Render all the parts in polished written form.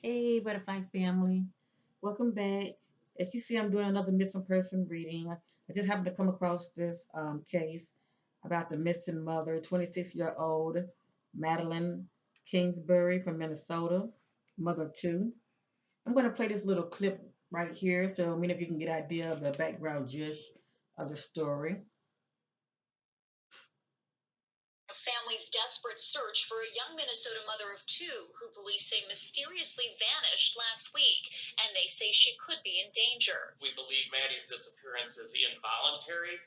Hey, Butterfly family. Welcome back. As you see, I'm doing another missing person reading. I just happened to come across this case about the missing mother, 26-year-old Madeline Kingsbury from Minnesota, mother of two. I'm going to play this little clip right here so many of you can get an idea of the background gist of the story. A family's desperate search for a young Minnesota mother of two who police say mysteriously vanished last week, and they say she could be in danger. We believe Maddie's disappearance is involuntary,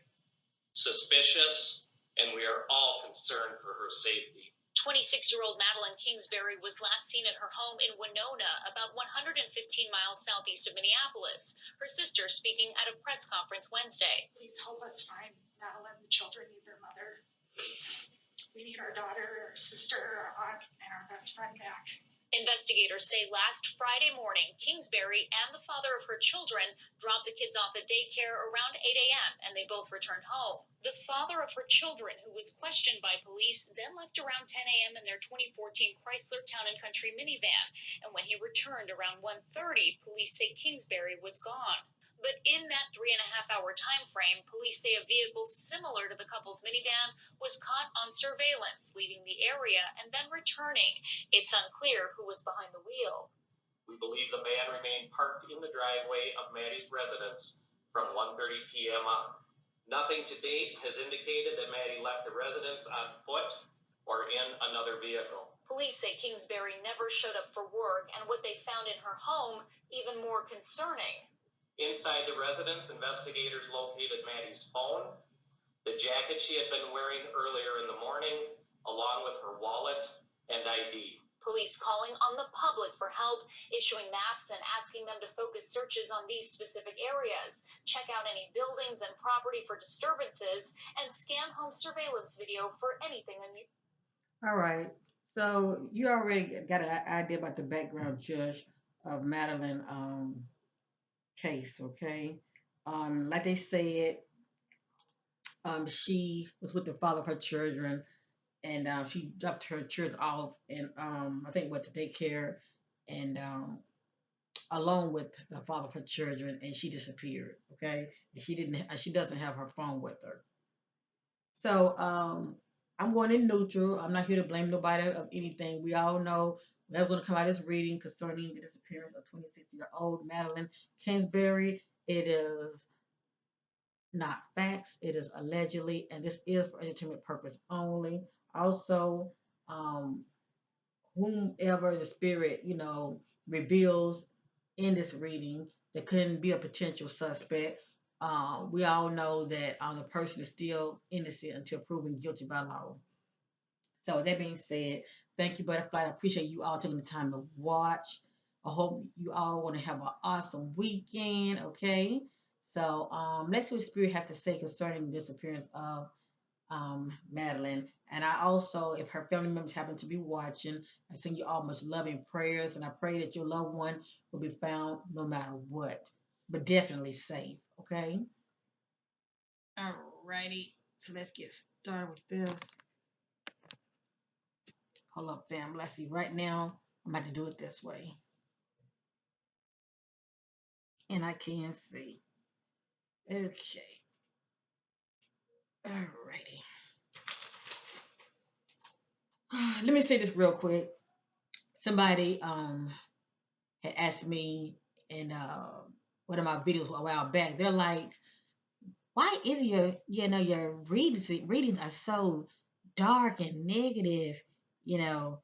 suspicious, and we are all concerned for her safety. 26-year-old Madeline Kingsbury was last seen at her home in Winona, about 115 miles southeast of Minneapolis. Her sister speaking at a press conference Wednesday. Please help us find Madeline. The children need their mother. We need our daughter, our sister, our aunt, and our best friend back. Investigators say last Friday morning, Kingsbury and the father of her children dropped the kids off at daycare around 8 a.m., and they both returned home. The father of her children, who was questioned by police, then left around 10 a.m. in their 2014 Chrysler Town & Country minivan, and when he returned around 1:30, police say Kingsbury was gone. But in that 3.5 hour time frame, police say a vehicle similar to the couple's minivan was caught on surveillance, leaving the area and then returning. It's unclear who was behind the wheel. We believe the man remained parked in the driveway of Maddie's residence from 1:30 p.m. on. Nothing to date has indicated that Maddie left the residence on foot or in another vehicle. Police say Kingsbury never showed up for work, and what they found in her home even more concerning. Inside the residence, investigators located Maddie's phone, the jacket she had been wearing earlier in the morning, along with her wallet and ID. Police calling on the public for help, issuing maps and asking them to focus searches on these specific areas, check out any buildings and property for disturbances, and scan home surveillance video for anything unusual. All right. So you already got an idea about the background gist of Madeline case, okay? Like they said, she was with the father of her children, and she dropped her children off, and I think went to daycare, and along with the father of her children, and she disappeared. Okay, and she doesn't have her phone with her. So I'm going in neutral. I'm not here to blame nobody of anything. We all know we're going to come out of this reading concerning the disappearance of 26-year-old Madeline Kingsbury. It is not facts. It is allegedly, and this is for entertainment purpose only. Also, um, whomever the spirit, reveals in this reading that couldn't be a potential suspect. We all know that the person is still innocent until proven guilty by law. So that being said, thank you, Butterfly. I appreciate you all taking the time to watch. I hope you all want to have an awesome weekend. Okay. So let's see what Spirit has to say concerning the disappearance of Madeline. And I also, if her family members happen to be watching, I send you all much love and prayers. And I pray that your loved one will be found no matter what, but definitely safe. Okay. Alrighty. So let's get started with this. Hold up, fam. Let's see. Right now, I'm about to do it this way. And I can see. Okay. Alrighty. Let me say this real quick. Somebody had asked me in one of my videos a while back. They're like, "Why is your readings are so dark and negative?" You know,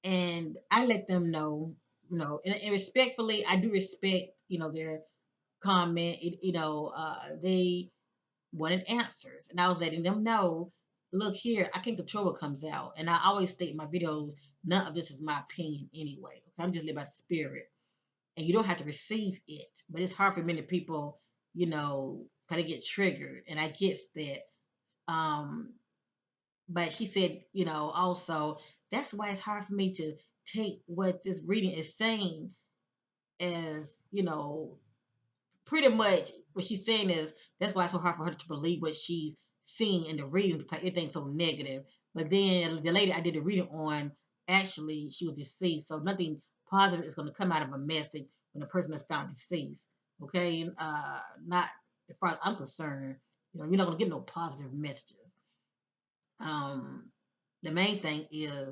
and I let them know, and respectfully, I do respect, their comment. They wanted answers, and I was letting them know, look here, I can control what comes out, and I always state in my videos, none of this is my opinion anyway. Okay? I'm just living by the spirit, and you don't have to receive it. But it's hard for many people, kind of get triggered, and I get that. Um, but she said, also that's why it's hard for me to take what this reading is saying as, pretty much what she's saying is that's why it's so hard for her to believe what she's seeing in the reading because everything's so negative. But then the lady I did the reading on, actually, she was deceased, so nothing positive is going to come out of a message when a person is found deceased. Okay, not as far as I'm concerned. You're not going to get no positive messages. Um, the main thing is,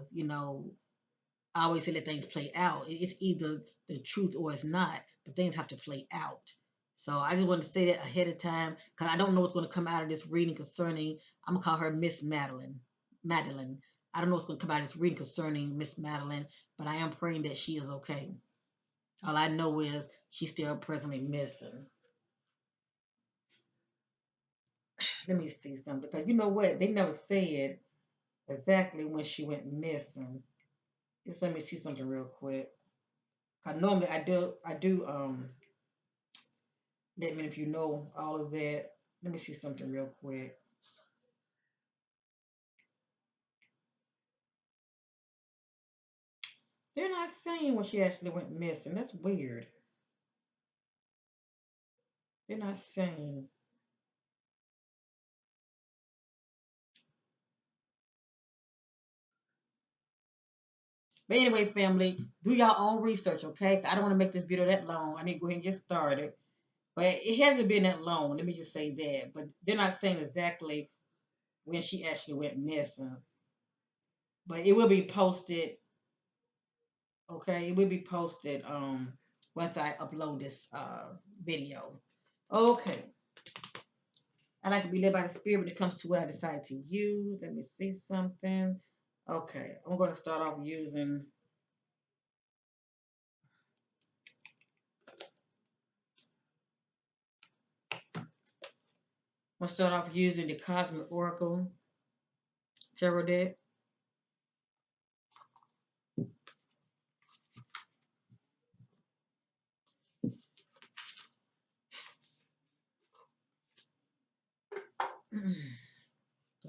I always say let things play out. It's either the truth or it's not, but things have to play out. So I just want to say that ahead of time because I don't know what's going to come out of this reading concerning. I'm gonna call her Miss Madeline. Madeline. I don't know what's going to come out of this reading concerning Miss Madeline, but I am praying that she is okay. All I know is she's still presently missing. Let me see something because you know what? They never said exactly when she went missing. Just let me see something real quick. Cause normally I do let me know if you know all of that. Let me see something real quick. They're not saying when she actually went missing. That's weird. They're not saying. But anyway, family, do your own research, okay? I don't want to make this video that long. I need to go ahead and get started. But it hasn't been that long. Let me just say that. But they're not saying exactly when she actually went missing. But it will be posted, okay? It will be posted once I upload this video. Okay. I like to be led by the spirit when it comes to what I decide to use. Let me see something. Okay, I'm going to start off using. I'm going to start off using the Cosmic Oracle Tarot deck.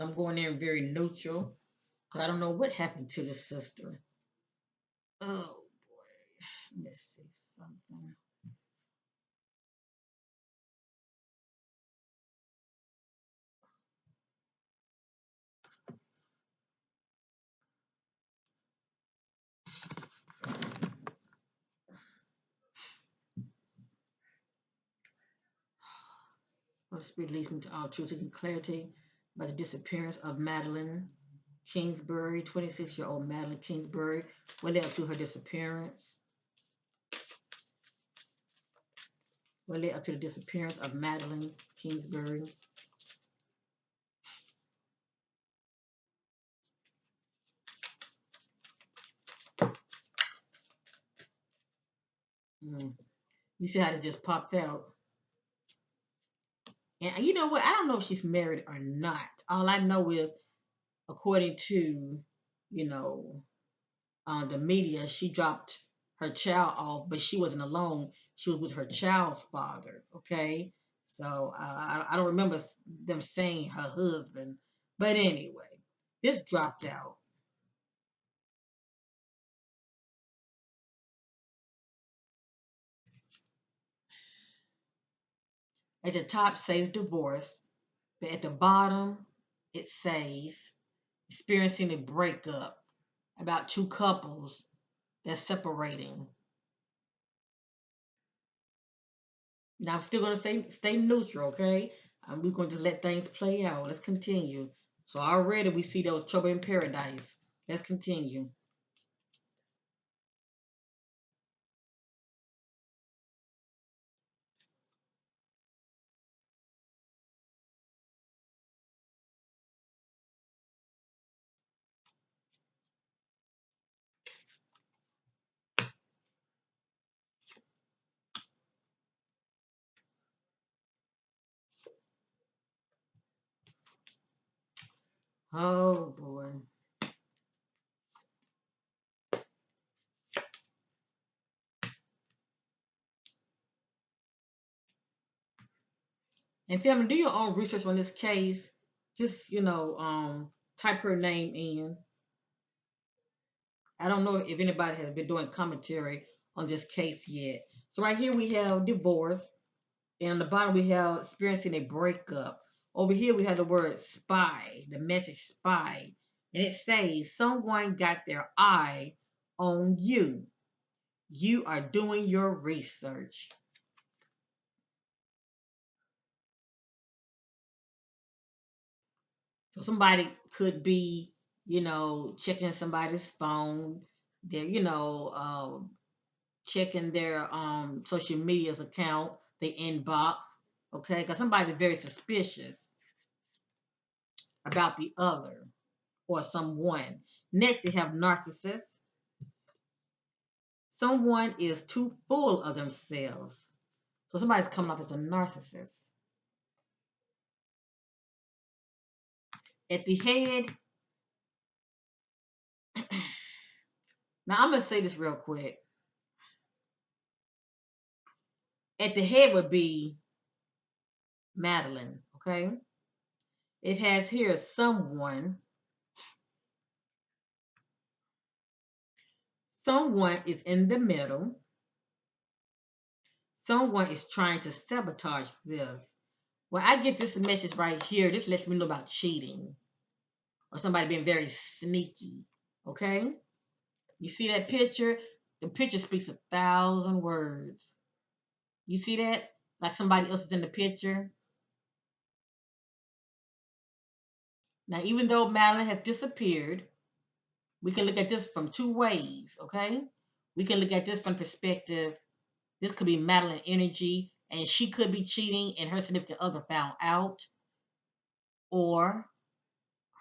I'm going in very neutral because I don't know what happened to the sister. Oh boy, let's see something. The Spirit leads me to all truth and clarity by the disappearance of Madeline Kingsbury, 26-year-old Madeline Kingsbury. What led up to her disappearance? What led up to the disappearance of Madeline Kingsbury? You see how it just popped out? And you know what? I don't know if she's married or not. All I know is, according to, you know, the media, she dropped her child off, but she wasn't alone. She was with her child's father. Okay, so I don't remember them saying her husband, but anyway, this dropped out. At the top says divorce, but at the bottom it says experiencing a breakup about two couples that's separating. Now I'm still gonna stay neutral, okay? We're gonna just let things play out. Let's continue. So already we see those trouble in paradise. Let's continue. Oh boy. And family, do your own research on this case. Just type her name in. I don't know if anybody has been doing commentary on this case yet. So right here we have divorce. And on the bottom, we have experiencing a breakup. Over here, we have the word spy, the message spy. And it says, someone got their eye on you. You are doing your research. So somebody could be, checking somebody's phone. They're, checking their social media's account, the inbox. Okay, because somebody's very suspicious about the other or someone. Next, you have narcissists. Someone is too full of themselves. So somebody's coming off as a narcissist. At the head, now I'm going to say this real quick. At the head would be Madeline, okay? It has here someone. Someone is in the middle. Someone is trying to sabotage this. When I get this message right here, this lets me know about cheating or somebody being very sneaky, okay? You see that picture? The picture speaks 1,000 words. You see that? Like somebody else is in the picture. Now, even though Madeline has disappeared, we can look at this from two ways, okay? We can look at this from perspective. This could be Madeline energy, and she could be cheating, and her significant other found out, or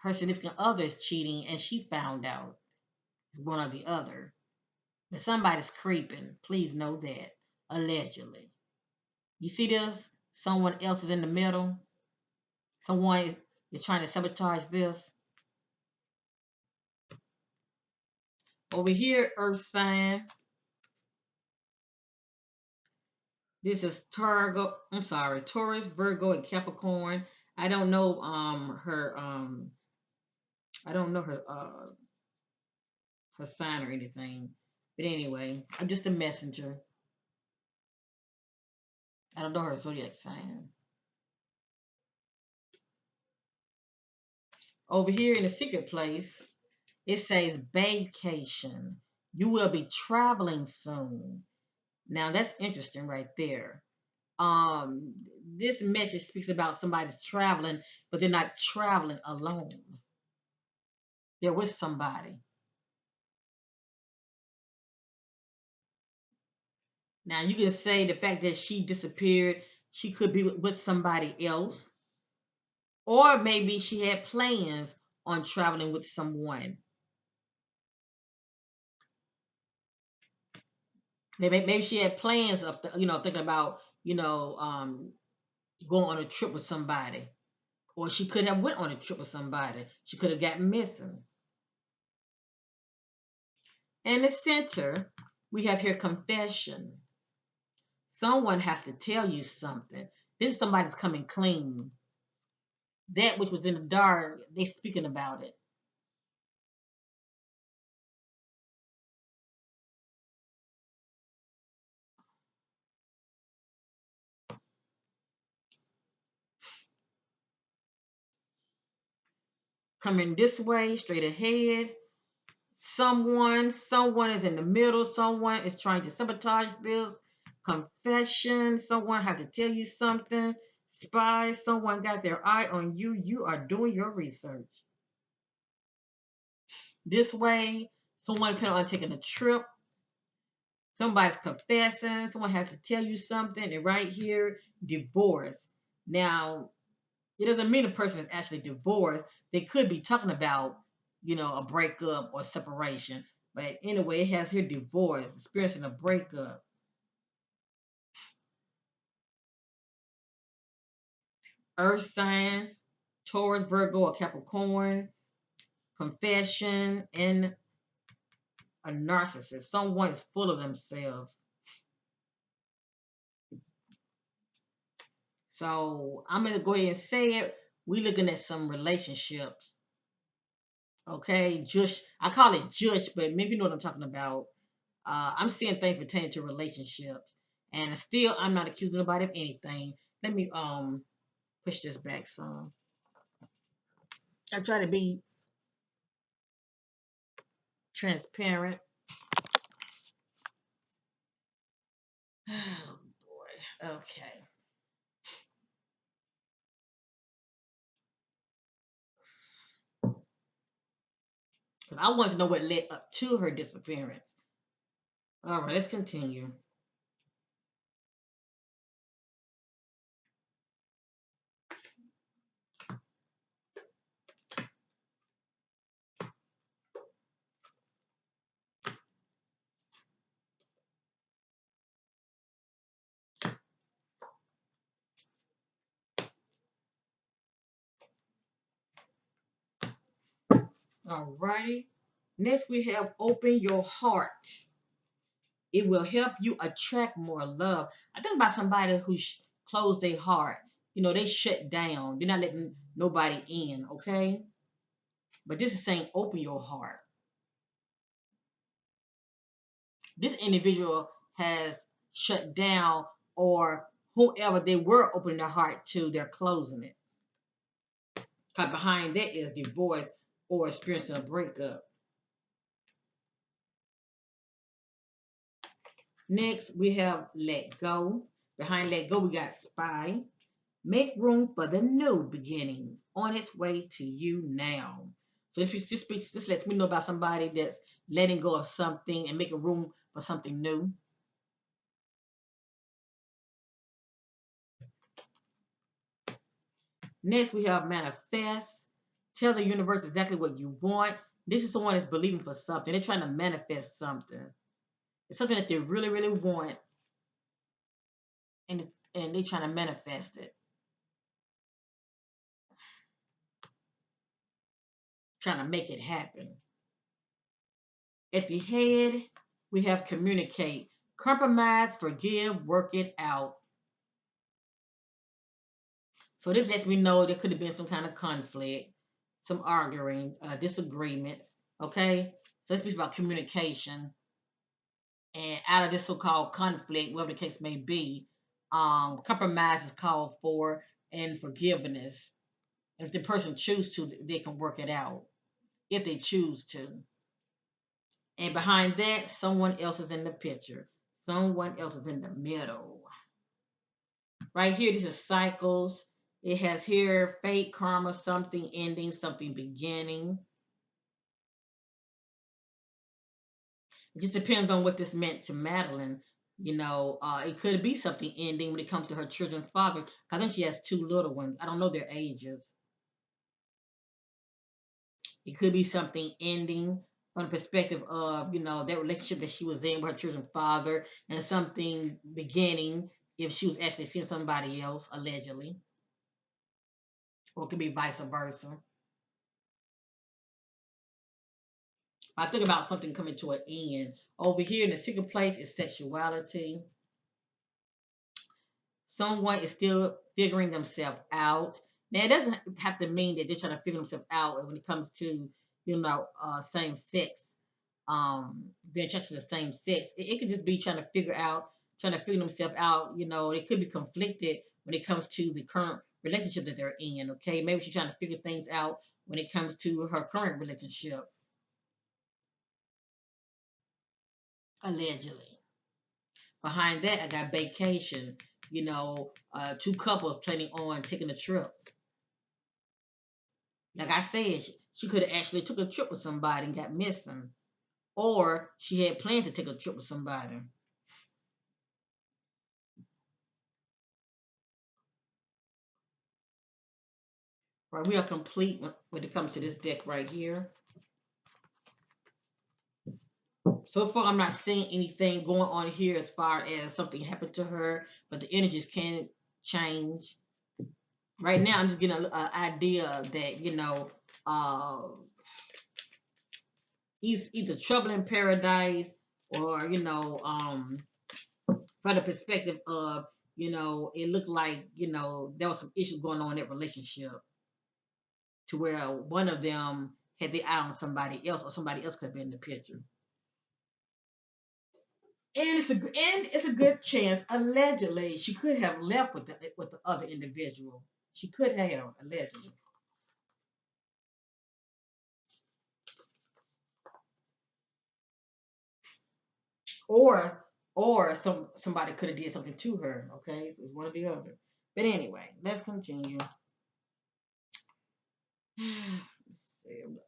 her significant other is cheating, and she found out. It's one or the other. But somebody's creeping. Please know that. Allegedly. You see this? Someone else is in the middle. Someone is trying to sabotage this. Over here, Earth sign. This is Taurus, Virgo, and Capricorn. I don't know her sign or anything. But anyway, I'm just a messenger. I don't know her zodiac sign. Over here in the secret place, it says vacation. You will be traveling soon. Now that's interesting right there. Um, this message speaks about somebody's traveling, but they're not traveling alone. They're with somebody. Now you can say the fact that she disappeared, she could be with somebody else, or maybe she had plans on traveling with someone. Maybe she had plans of thinking about going on a trip with somebody, or she could have went on a trip with somebody. She could have gotten missing. In the center, we have here confession. Someone has to tell you something. This is somebody's coming clean. That which was in the dark, they speaking about it. Coming this way, straight ahead. Someone is in the middle. Someone is trying to sabotage this. Confession. Someone has to tell you something. Spy. Someone got their eye on you. You are doing your research. This way, someone planning on taking a trip. Somebody's confessing. Someone has to tell you something. And right here, divorce. Now, it doesn't mean a person is actually divorced. They could be talking about, a breakup or separation. But anyway, it has here divorce, experiencing a breakup. Earth sign, Taurus, Virgo, or Capricorn, confession, and a narcissist. Someone is full of themselves. So I'm gonna go ahead and say it. We looking at some relationships. Okay, just I call it just, but maybe you know what I'm talking about. I'm seeing things pertaining to relationships, and still I'm not accusing nobody of anything. Let me push this back some. I try to be transparent. Oh boy. Okay. I want to know what led up to her disappearance. All right, let's continue. All righty. Next, we have open your heart. It will help you attract more love. I think about somebody who closed their heart. You know, they shut down. They're not letting nobody in, okay? But this is saying open your heart. This individual has shut down, or whoever they were opening their heart to, they're closing it. Because behind that is divorce or experiencing a breakup. Next, we have let go. Behind let go, we got spy. Make room for the new beginning on its way to you now. So this lets me know about somebody that's letting go of something and making room for something new. Next, we have manifest. Tell the universe exactly what you want. This is someone that's believing for something. They're trying to manifest something. It's something that they really, really want, and they're trying to manifest it, trying to make it happen. At the head, we have communicate, compromise, forgive, work it out. So this lets me know there could have been some kind of conflict, some arguing, disagreements. Okay, so this speaks about communication, and out of this so-called conflict, whatever the case may be, compromise is called for, and forgiveness. And if the person chooses to, they can work it out if they choose to. And behind that, someone else is in the picture. Someone else is in the middle. Right here, this is cycles. It has here fate, karma, something ending, something beginning. It just depends on what this meant to Madeline. It could be something ending when it comes to her children's father. I think she has two little ones. I don't know their ages. It could be something ending from the perspective of, that relationship that she was in with her children's father, and something beginning if she was actually seeing somebody else, allegedly. Or it could be vice versa. I think about something coming to an end. Over here in the secret place is sexuality. Someone is still figuring themselves out. Now, it doesn't have to mean that they're trying to figure themselves out when it comes to, same sex, being attracted to the same sex. It could just be trying to figure themselves out. They could be conflicted when it comes to the current relationship that they're in. Okay, maybe she's trying to figure things out when it comes to her current relationship, allegedly. Behind that, I got vacation. Two couples planning on taking a trip. Like I said, she could have actually took a trip with somebody and got missing, or she had plans to take a trip with somebody. Right, we are complete when it comes to this deck right here. So far, I'm not seeing anything going on here as far as something happened to her, but the energies can change. Right now, I'm just getting an idea that either trouble in paradise, or from the perspective of it looked like there was some issues going on in that relationship, to where one of them had the eye on somebody else, or somebody else could have been in the picture. And it's a good chance. Allegedly, she could have left with the other individual. She could have, allegedly. or or somebody could have did something to her. Okay, so it's one or the other. But anyway, let's continue. Let's see.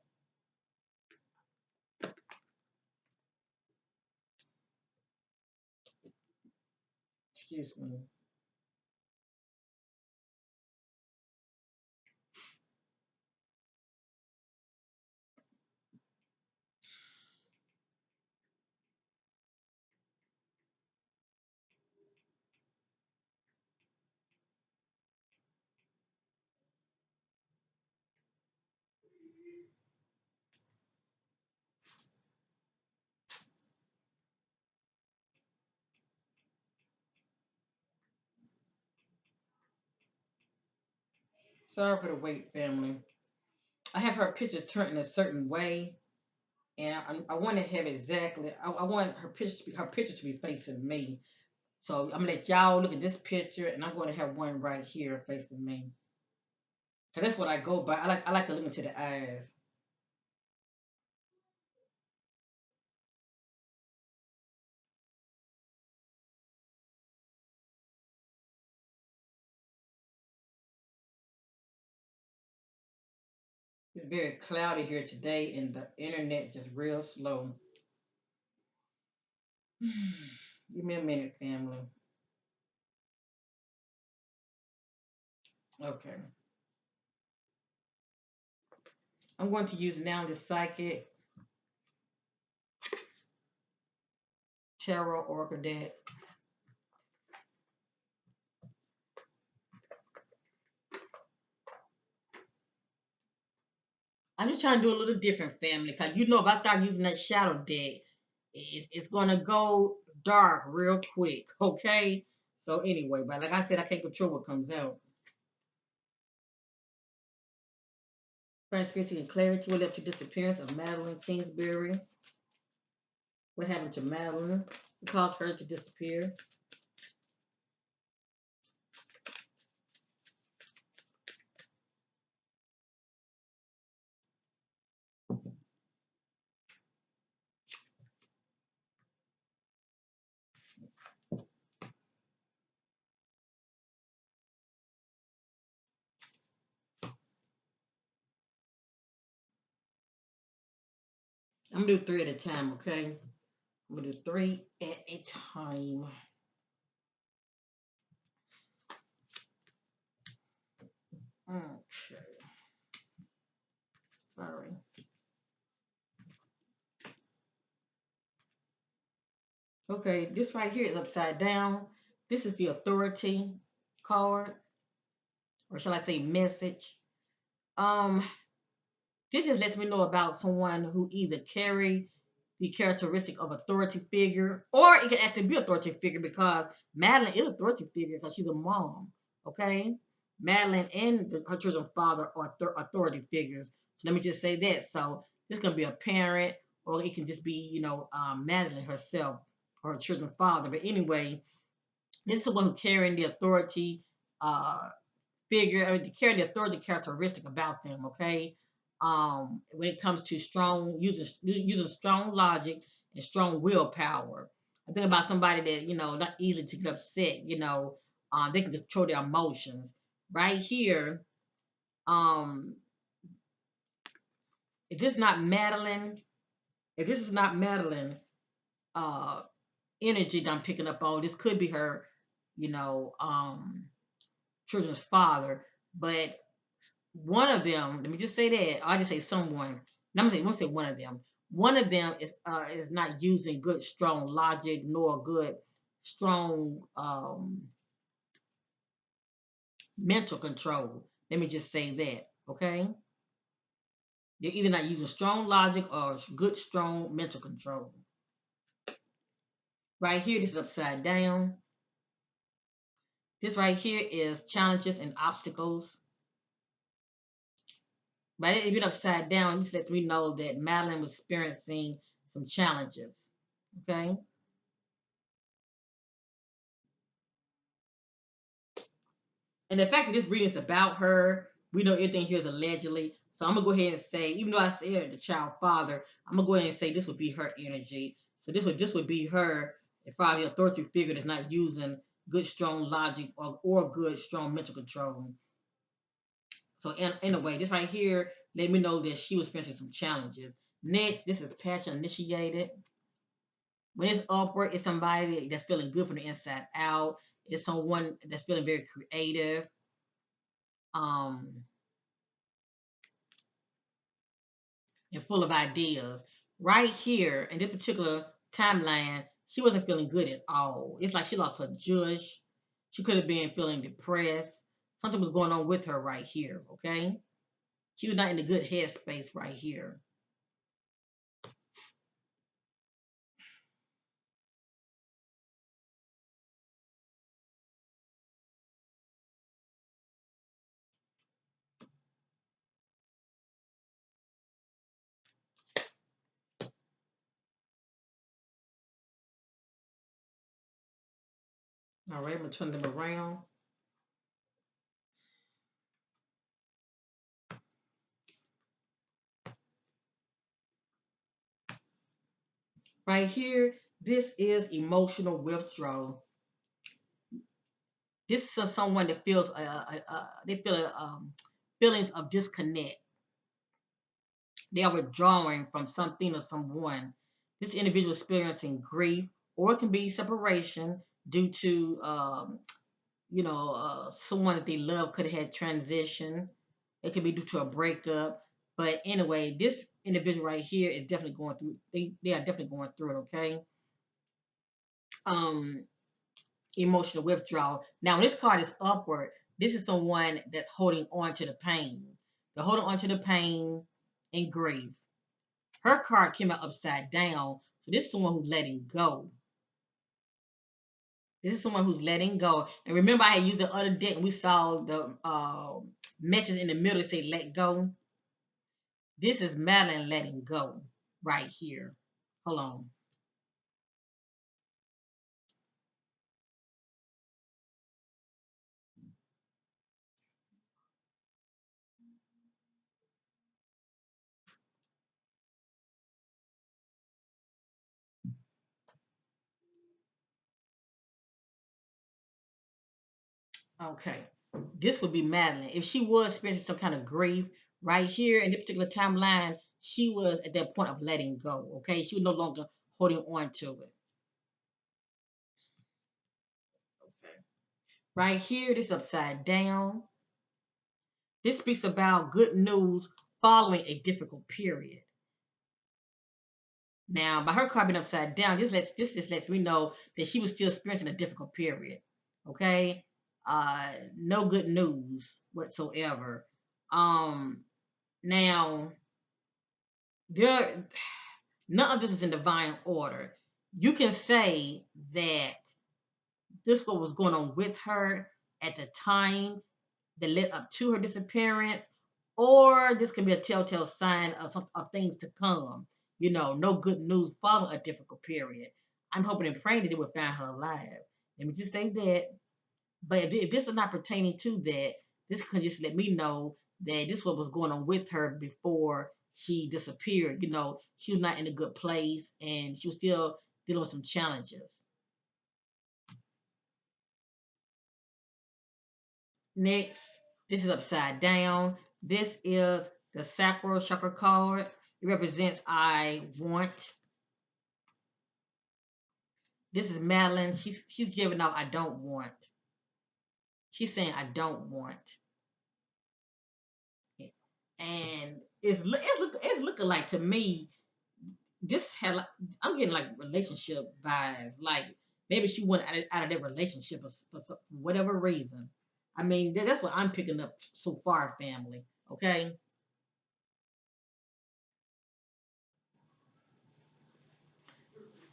Excuse me. Sorry for the wait, family. I have her picture turned in a certain way, and I want to have exactly. I want her picture to be facing me. So I'm gonna let y'all look at this picture, and I'm going to have one right here facing me. So that's what I go by. I like to look into the eyes. It's very cloudy here today, and the internet just real slow. Give me a minute, family. Okay. I'm going to use now the psychic tarot oracle deck. I'm just trying to do a little different, family, because if I start using that shadow deck, it's gonna go dark real quick. Okay. So anyway, but like I said, I can't control what comes out. Transparency and clarity will lead to disappearance of Madeline Kingsbury. What happened to Madeline? It caused her to disappear. I'm gonna do three at a time, okay? I'm gonna do three at a time. Okay. Sorry. Okay, this right here is upside down. This is the authority card, or shall I say message. Um, this just lets me know about someone who either carry the characteristic of authority figure, or it can actually be authority figure because Madeline is authority figure because she's a mom. Okay, Madeline and her children's father are authority figures. So let me just say that. So this can be a parent, or it can just be Madeline herself or her children's father. But anyway, this is one who carrying the authority uh, figure, I mean, carry the authority characteristic about them. Okay, when it comes to strong using strong logic and strong willpower. I think about somebody that not easily to get upset. They can control their emotions. Right here, um, if this is not Madeline, if this is not Madeline, uh, energy that I'm picking up on, this could be her, you know, um, children's father, but one of them, let me just say that. I'll just say someone. I'm gonna say one of them. One of them is not using good, strong logic nor good, strong mental control. Let me just say that. Okay, they're either not using strong logic or good, strong mental control. Right here, this is upside down. This right here is challenges and obstacles. But if it's upside down, this lets me know that Madeline was experiencing some challenges. Okay. And the fact that this reading is about her, we know everything here is allegedly. So I'm gonna go ahead and say, even though I said the child father, I'm gonna go ahead and say this would be her energy. So this would be her. as far as the authority figure that's not using good, strong logic or good, strong mental control. So in a way, this right here let me know that she was experiencing some challenges. Next, this is passion initiated. When it's upward, it's somebody that's feeling good from the inside out. It's someone that's feeling very creative. Um, and full of ideas. Right here in this particular timeline, she wasn't feeling good at all. It's like she lost her judge. She could have been feeling depressed. Something was going on with her right here, okay? She was not in a good headspace right here. All right, I'm gonna turn them around. Right here, this is emotional withdrawal. This is someone that feels they feel feelings of disconnect. They are withdrawing from something or someone. This individual is experiencing grief, or it can be separation due to, someone that they love could have had transition. It could be due to a breakup. But anyway, this individual right here is definitely going through. They are definitely going through it. Okay. Um, Emotional withdrawal. Now, when this card is upward, this is someone that's holding on to the pain. They're holding on to the pain and grief. Her card came out upside down. So this is someone who's letting go. This is someone who's letting go. And remember, I had used the other deck and we saw the message in the middle that say let go. This is Madeline letting go right here. Hold on. Okay. This would be Madeline. If she was experiencing some kind of grief right here in this particular timeline, she was at that point of letting go. Okay. She was no longer holding on to it. Okay. Right here, this upside down. This speaks about good news following a difficult period. Now, by her card being upside down, this just lets me know that she was still experiencing a difficult period. Okay, no good news whatsoever. Now there, none of this is in divine order. You can say that this what was going on with her at the time that led up to her disappearance, or this can be a telltale sign of things to come. No good news following a difficult period. I'm hoping and praying that they would find her alive. Let me just say that. But if this is not pertaining to that, this could just let me know that this is what was going on with her before she disappeared. She was not in a good place and she was still dealing with some challenges. Next, this is upside down. This is the sacral chakra card. It represents I want. This is Madeline. She's giving out I don't want. She's saying I don't want. And it's looking like to me this had like, I'm getting like relationship vibes. Like maybe she went out of that relationship for whatever reason. I mean that's what I'm picking up so far, family. Okay.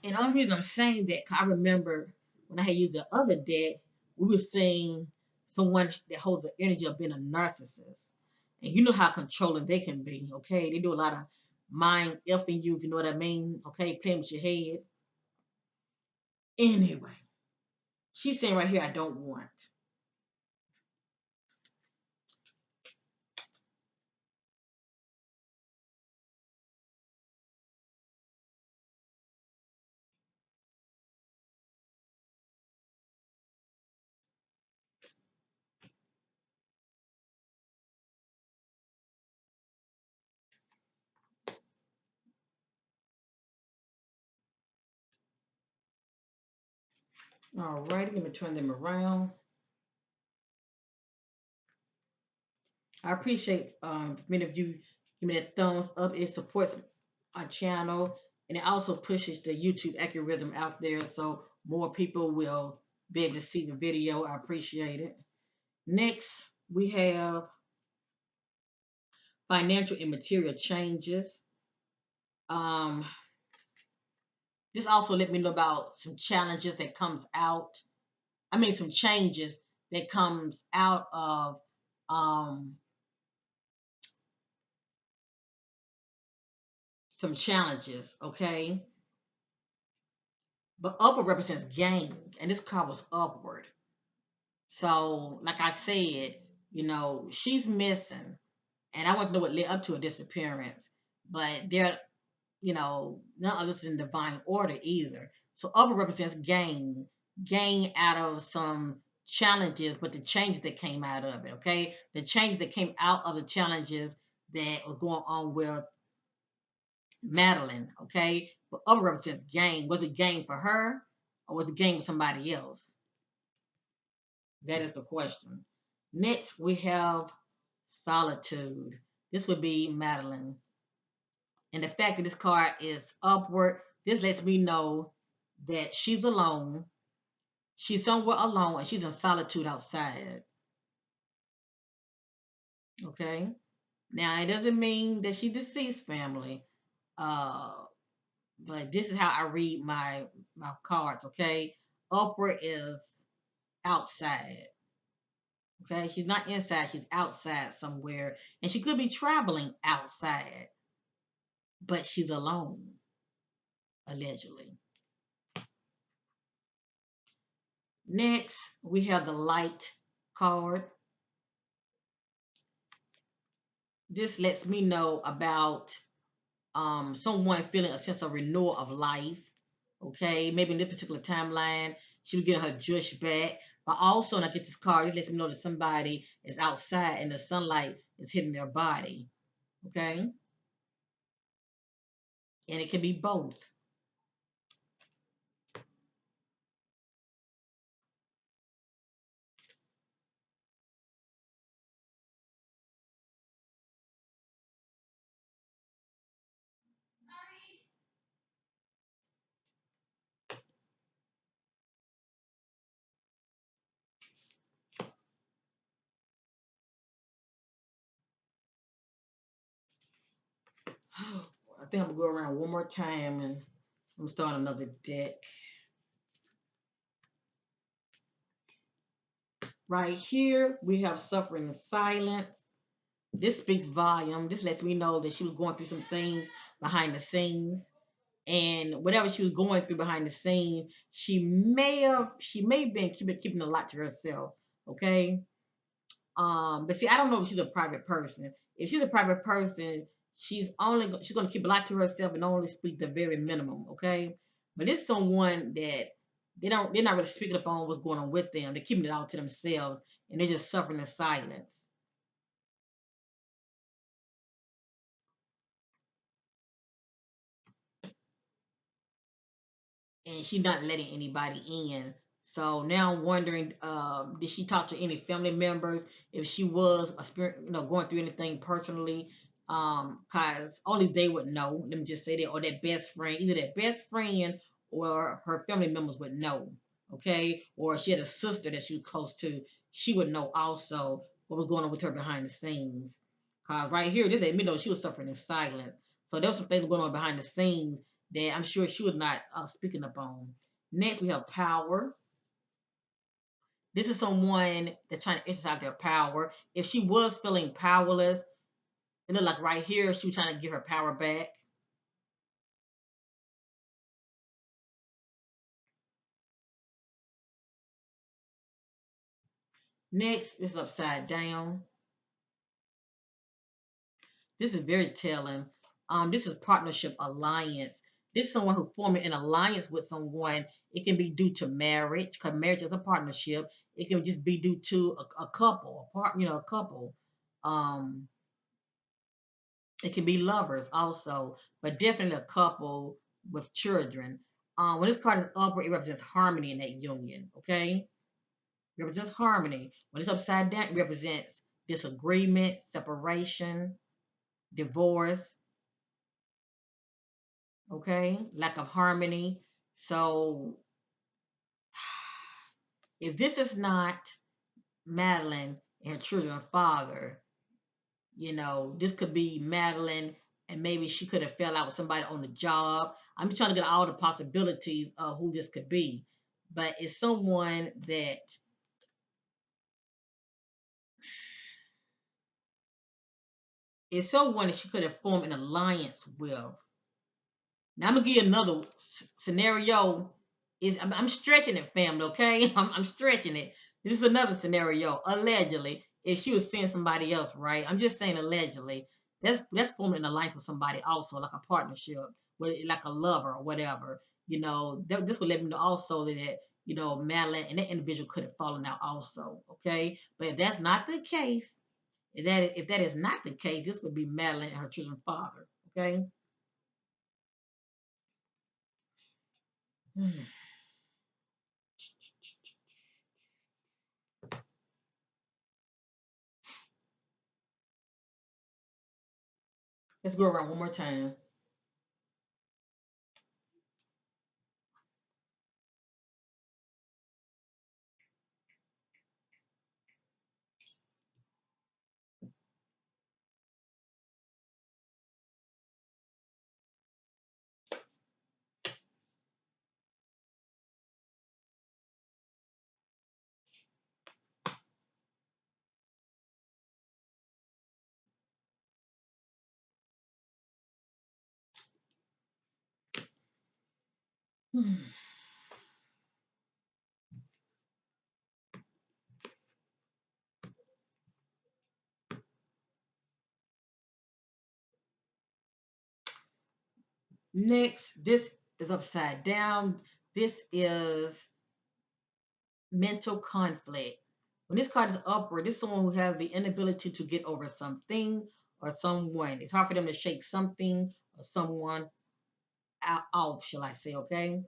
And the only reason I'm saying that, 'cause I remember when I had used the other deck, we were saying someone that holds the energy of being a narcissist. And you know how controlling they can be, okay? They do a lot of mind effing you, if you know what I mean, okay? Playing with your head. Anyway, she's saying right here, I don't want. All righty, let me turn them around. I appreciate many of you give me that thumbs up. It supports our channel and it also pushes the YouTube algorithm out there so more people will be able to see the video. I appreciate it. Next, we have financial and material changes. Um, this also let me know about some challenges that comes out. I mean, some changes that comes out of um, some challenges. Okay, but upward represents gain, and this card was upward. So, like I said, she's missing, and I want to know what led up to her disappearance. But there, none of this is in divine order either. So, upward represents gain out of some challenges, but the changes that came out of it. Okay, the changes that came out of the challenges that were going on with Madeline. Okay, but upward represents gain. Was it gain for her, or was it gain for somebody else? That is the question. Next, we have solitude. This would be Madeline. And the fact that this card is upward, this lets me know that she's alone. She's somewhere alone and she's in solitude outside. Okay. Now, it doesn't mean that she deceased family. Uh, but this is how I read my cards. Okay. Upward is outside. Okay, she's not inside, she's outside somewhere. And she could be traveling outside, but she's alone, allegedly. Next, we have the light card. This lets me know about someone feeling a sense of renewal of life. Okay, maybe in this particular timeline, she will get her juice back. But also, when I get this card, it lets me know that somebody is outside and the sunlight is hitting their body. Okay, and it can be both. I think I'm gonna go around one more time and I'm gonna start another deck. Right here, we have suffering in silence. This speaks volume. This lets me know that she was going through some things behind the scenes. And whatever she was going through behind the scenes, she may have been keeping a lot to herself. Okay. But see, I don't know if she's a private person. If she's a private person, she's gonna keep a lot to herself and only speak the very minimum. Okay. But it's someone that they're not really speaking up on what's going on with them. They're keeping it all to themselves and they're just suffering in silence. And she's not letting anybody in. So now I'm wondering, did she talk to any family members? If she was a spirit, going through anything personally, cause only they would know. Let me just say that, or that best friend, either that best friend or her family members would know. Okay, or if she had a sister that she was close to, she would know also what was going on with her behind the scenes. Cause right here, this let me know she was suffering in silence. So there was some things going on behind the scenes that I'm sure she was not speaking up on. Next, we have power. This is someone that's trying to exercise their power. If she was feeling powerless, it looked like right here she was trying to get her power back. Next, this is upside down. This is very telling. This is partnership alliance. This is someone who forming an alliance with someone. It can be due to marriage, because marriage is a partnership. It can just be due to a couple, a couple. Um, it can be lovers also, but definitely a couple with children. When this card is upward, it represents harmony in that union. Okay, it represents harmony. When it's upside down, it represents disagreement, separation, divorce. Okay, lack of harmony. So if this is not Madeline and her children's father, this could be Madeline, and maybe she could have fell out with somebody on the job. I'm just trying to get all the possibilities of who this could be. But it's someone that she could have formed an alliance with. Now I'm gonna give you another scenario. I'm stretching it, family. Okay, I'm stretching it. This is another scenario. Allegedly, if she was seeing somebody else, right? I'm just saying allegedly. That's forming an alliance with somebody also, like a partnership, with like a lover or whatever. This would let me know also that Madeline and that individual could have fallen out also. Okay, but if that's not the case, if that is not the case, this would be Madeline and her children's father. Okay. Let's go around one more time. Next, this is upside down. This is mental conflict. When this card is upward, this is someone who has the inability to get over something or someone. It's hard for them to shake something or someone off, shall I say, okay?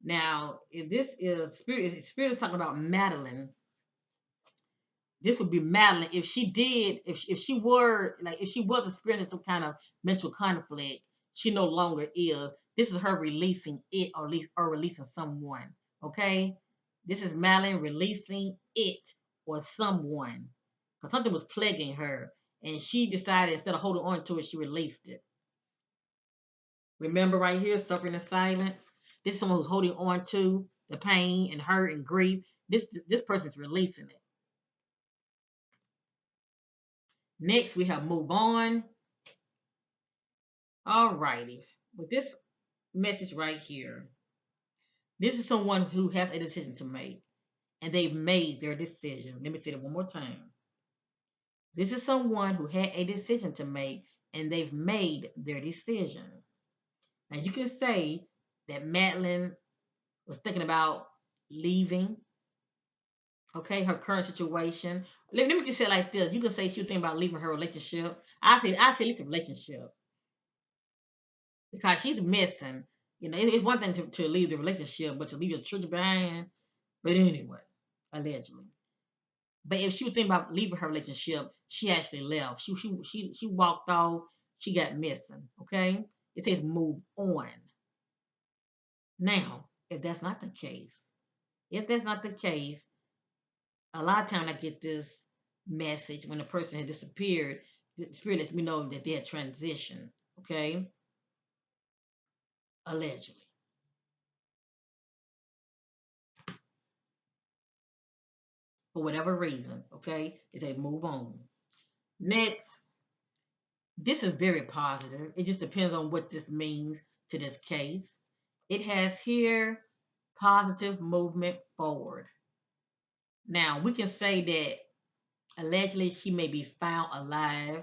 Now, if this is spirit is talking about Madeline, this would be Madeline if she did, if she were like if she was experiencing some kind of mental conflict, she no longer is. This is her releasing it or releasing someone. Okay, this is Madeline releasing it or someone because something was plaguing her, and she decided instead of holding on to it, she released it. Remember right here, suffering in silence. This is someone who's holding on to the pain and hurt and grief. This person's releasing it. Next, we have move on. All righty. With this message right here, this is someone who has a decision to make, and they've made their decision. Let me say that one more time. This is someone who had a decision to make, and they've made their decision. Now, you can say that Madeline was thinking about leaving, okay, her current situation. Let me just say it like this. You can say she was thinking about leaving her relationship. I say leave the relationship because she's missing. It's one thing to leave the relationship, but to leave your children behind. But anyway, allegedly. But if she was thinking about leaving her relationship, she actually left. She walked off. She got missing. Okay, it says move on. Now, if that's not the case, a lot of times I get this message when a person had disappeared. The spirit lets me know that they had transitioned. Okay, allegedly. For whatever reason, okay? It says move on. Next, this is very positive. It just depends on what this means to this case. It has here positive movement forward. Now, we can say that allegedly she may be found alive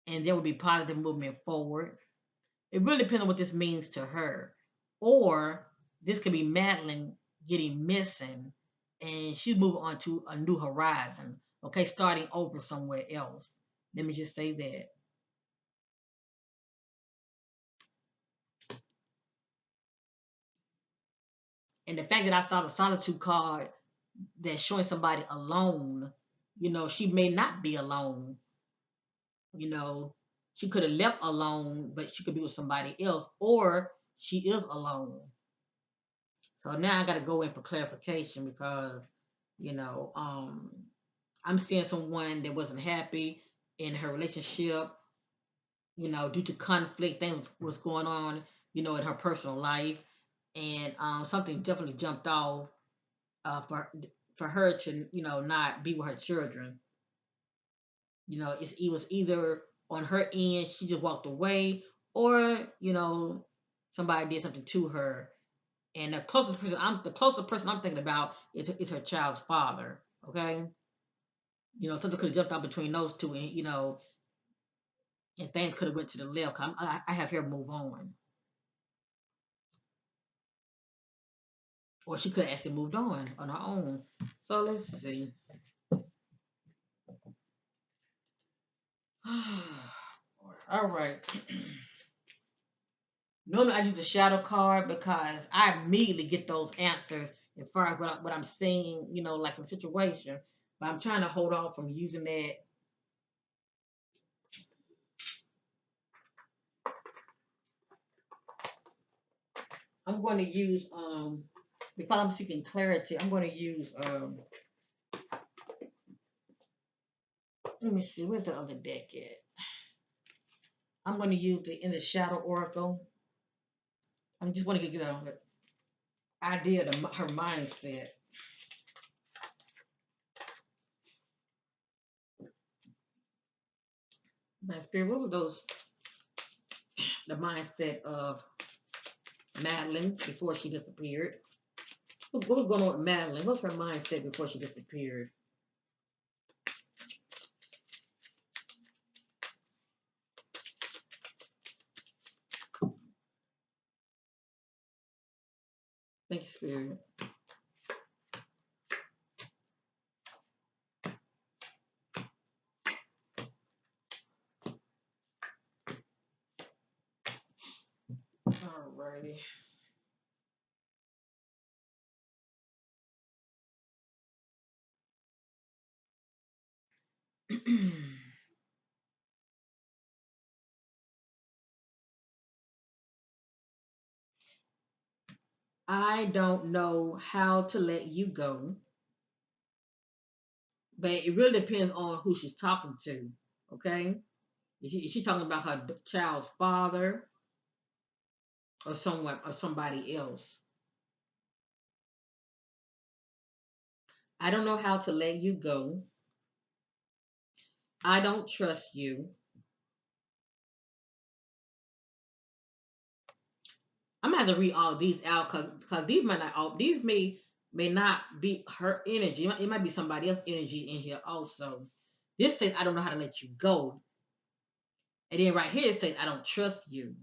and there will be positive movement forward. It really depends on what this means to her. Or this could be Madeline getting missing and she's moving on to a new horizon, okay, starting over somewhere else. Let me just say that. And the fact that I saw the solitude card that's showing somebody alone, she may not be alone. You know, she could have left alone, but she could be with somebody else, or she is alone. So now I got to go in for clarification because, you know, um, I'm seeing someone that wasn't happy in her relationship, due to conflict, things was going on, in her personal life, and something definitely jumped off for her to, not be with her children. It was either on her end she just walked away, or somebody did something to her. And the closest person I'm thinking about is her child's father. Okay, something could have jumped out between those two, and and things could have went to the left. I have her move on, or she could have actually moved on her own. So let's see. All right. Normally I use the shadow card because I immediately get those answers as far as what I'm seeing, like in situation. But I'm trying to hold off from using that. I'm going to use because I'm seeking clarity. I'm going to use let me see, where's the other deck at? I'm going to use the In the Shadow Oracle. I just want to get an idea of her mindset. My spirit, what were those? The mindset of Madeline before she disappeared. What was going on with Madeline? What's her mindset before she disappeared? Thank you, Spirit. Alrighty. I don't know how to let you go, but it really depends on who she's talking to. Okay, is she talking about her child's father or someone or somebody else? I don't know how to let you go. I don't trust you. I'm gonna have to read all of these out because these may not be her energy. It might be somebody else's energy in here also. This says I don't know how to let you go, and then right here it says I don't trust you.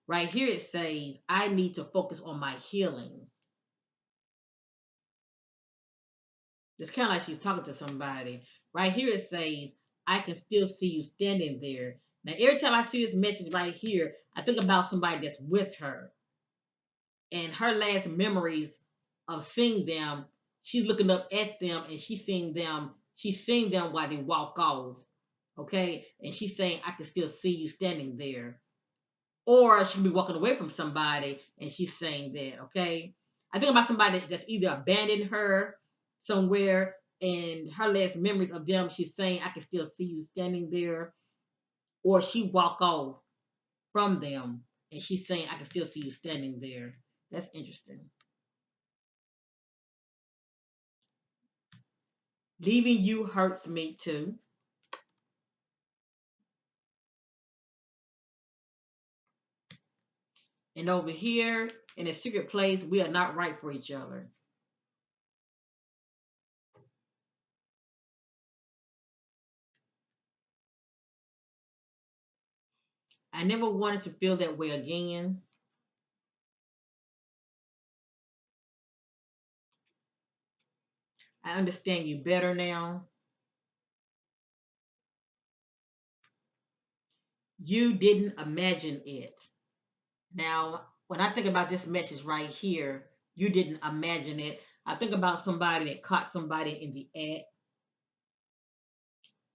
Right here it says I need to focus on my healing. It's kind of like she's talking to somebody. Right here it says I can still see you standing there. Now every time I see this message right here, I think about somebody that's with her, and her last memories of seeing them, she's looking up at them and she's seeing them while they walk off. Okay. And she's saying, I can still see you standing there. Or she could be walking away from somebody and she's saying that. Okay. I think about somebody that's either abandoned her somewhere, and her last memories of them, she's saying, I can still see you standing there. Or she walk off from them and she's saying, I can still see you standing there. That's interesting. Leaving you hurts me too. And over here in a secret place, we are not right for each other. I never wanted to feel that way again. I understand you better now. You didn't imagine it. Now, when I think about this message right here, You didn't imagine it. I think about somebody that caught somebody in the act,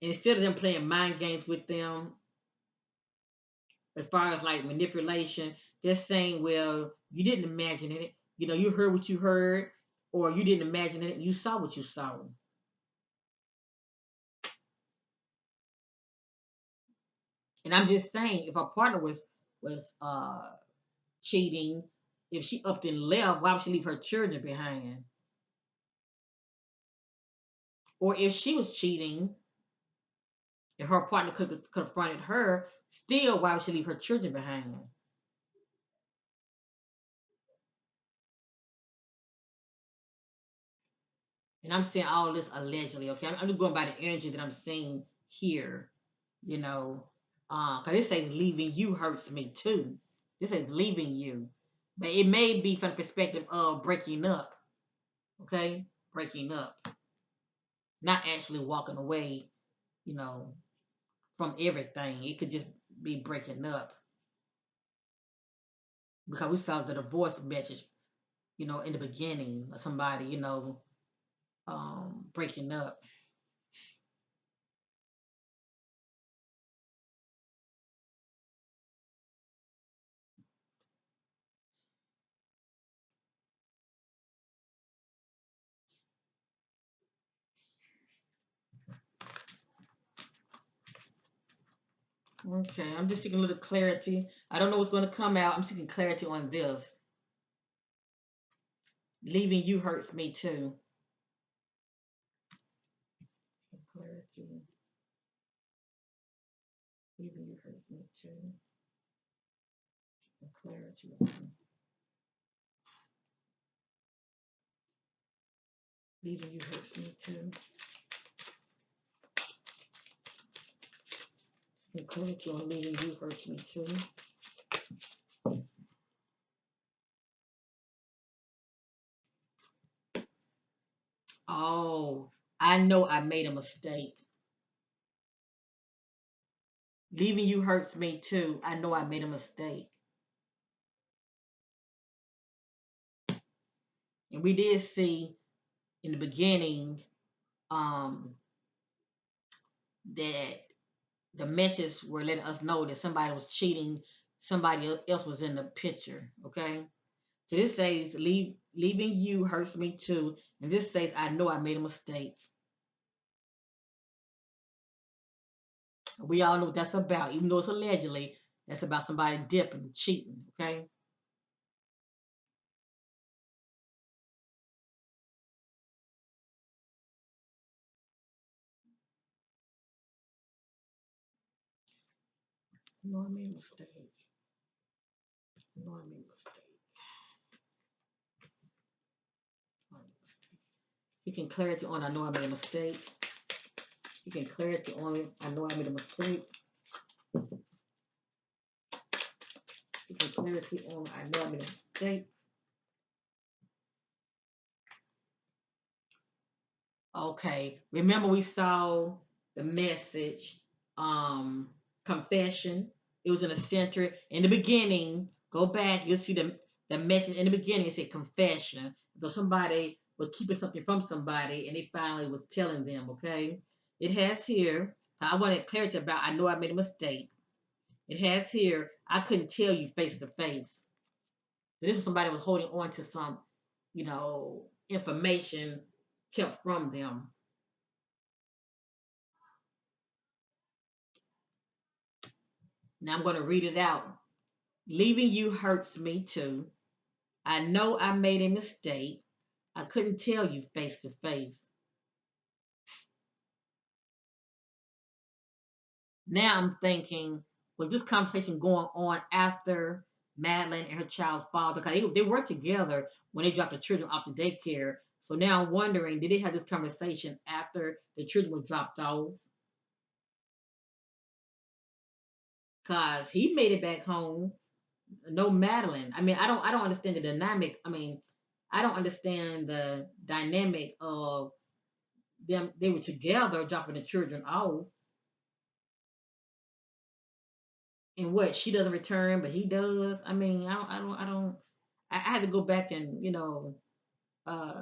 and instead of them playing mind games with them, as far as like manipulation, just saying, well, you didn't imagine it. You know, you heard what you heard, or you didn't imagine it, and you saw what you saw. And I'm just saying, if our partner was cheating, if she upped and left, why would she leave her children behind? Or if she was cheating, if her partner could have confronted her, still, why would she leave her children behind? And I'm saying all this allegedly, okay? I'm just going by the energy that I'm seeing here, you know. Because it says leaving you hurts me too. This says leaving you. But it may be from the perspective of breaking up, okay? Breaking up. Not actually walking away, you know, from everything. It could just be breaking up. Because we saw the divorce message, you know, in the beginning of somebody, you know, breaking up. Okay, I'm just seeking a little clarity. I don't know what's going to come out. I'm seeking clarity on this. Leaving you hurts me too. Clarity. Leaving you hurts me too. Clarity. Leaving you hurts me too. Clarity on leaving you hurts me too. Oh, I know I made a mistake. Leaving you hurts me too. I know I made a mistake. And we did see in the beginning um, that the messages were letting us know that somebody was cheating, somebody else was in the picture. Okay, so this says leaving you hurts me too, and this says I know I made a mistake. We all know what that's about, even though it's allegedly. That's about somebody dipping, cheating. Okay, I know I made a mistake. I know I made a mistake. I made a mistake. Seeking clarity on I know I made a mistake. Seeking clarity on I know I made a mistake. Seeking clarity on I know I made a mistake. Okay. Remember we saw the message, um, confession. It was in the center. In the beginning, go back, you'll see the message in the beginning, it said confession. So somebody was keeping something from somebody and they finally was telling them, okay? It has here, I wanted clarity about I know I made a mistake. It has here, I couldn't tell you face to face. So this was somebody was holding on to some, you know, information kept from them. Now I'm going to read it out. Leaving you hurts me too. I know I made a mistake. I couldn't tell you face to face. Now I'm thinking, was this conversation going on after Madeline and her child's father? Because they were together when they dropped the children off to daycare. So now I'm wondering, did they have this conversation after the children were dropped off? Because he made it back home. No Madeline. I mean, I don't understand the dynamic. I mean, I don't understand the dynamic of them. They were together dropping the children off, and what she doesn't return, but he does. I mean, I don't I had to go back and uh,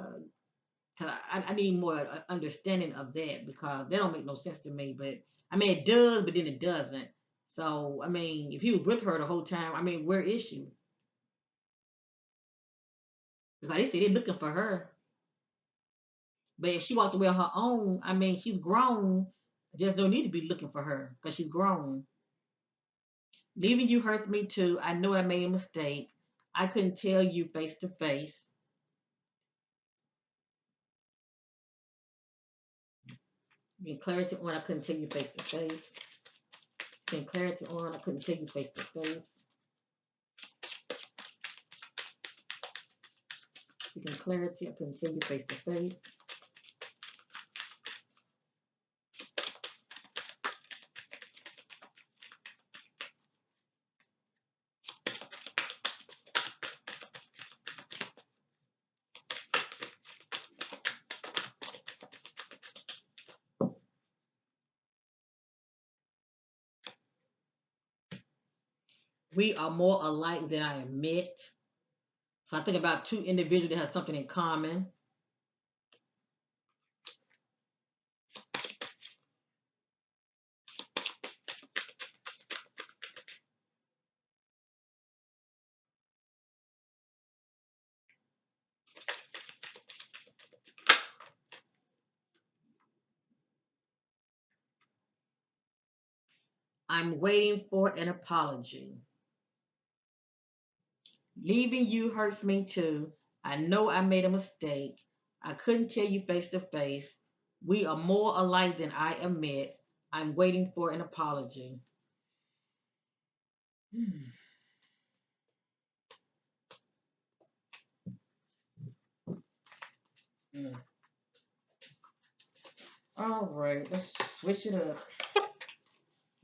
'cause I need more understanding of that because that don't make no sense to me. But I mean, it does, but then it doesn't. So I mean, if he was with her the whole time, I mean, where is she? Because they say they're looking for her. But if she walked away on her own, I mean, she's grown. There's no need to be looking for her because she's grown. Leaving you hurts me too. I know I made a mistake. I couldn't tell you face to face. Get clarity on I couldn't tell you face to face. Get clarity on I couldn't tell you face to face. Seeking clarity I couldn't tell you face to face. We are more alike than I admit. So I think about two individuals that have something in common. I'm waiting for an apology. Leaving you hurts me too. I know I made a mistake. I couldn't tell you face to face. We are more alike than I admit. I'm waiting for an apology. Mm. All right, let's switch it up.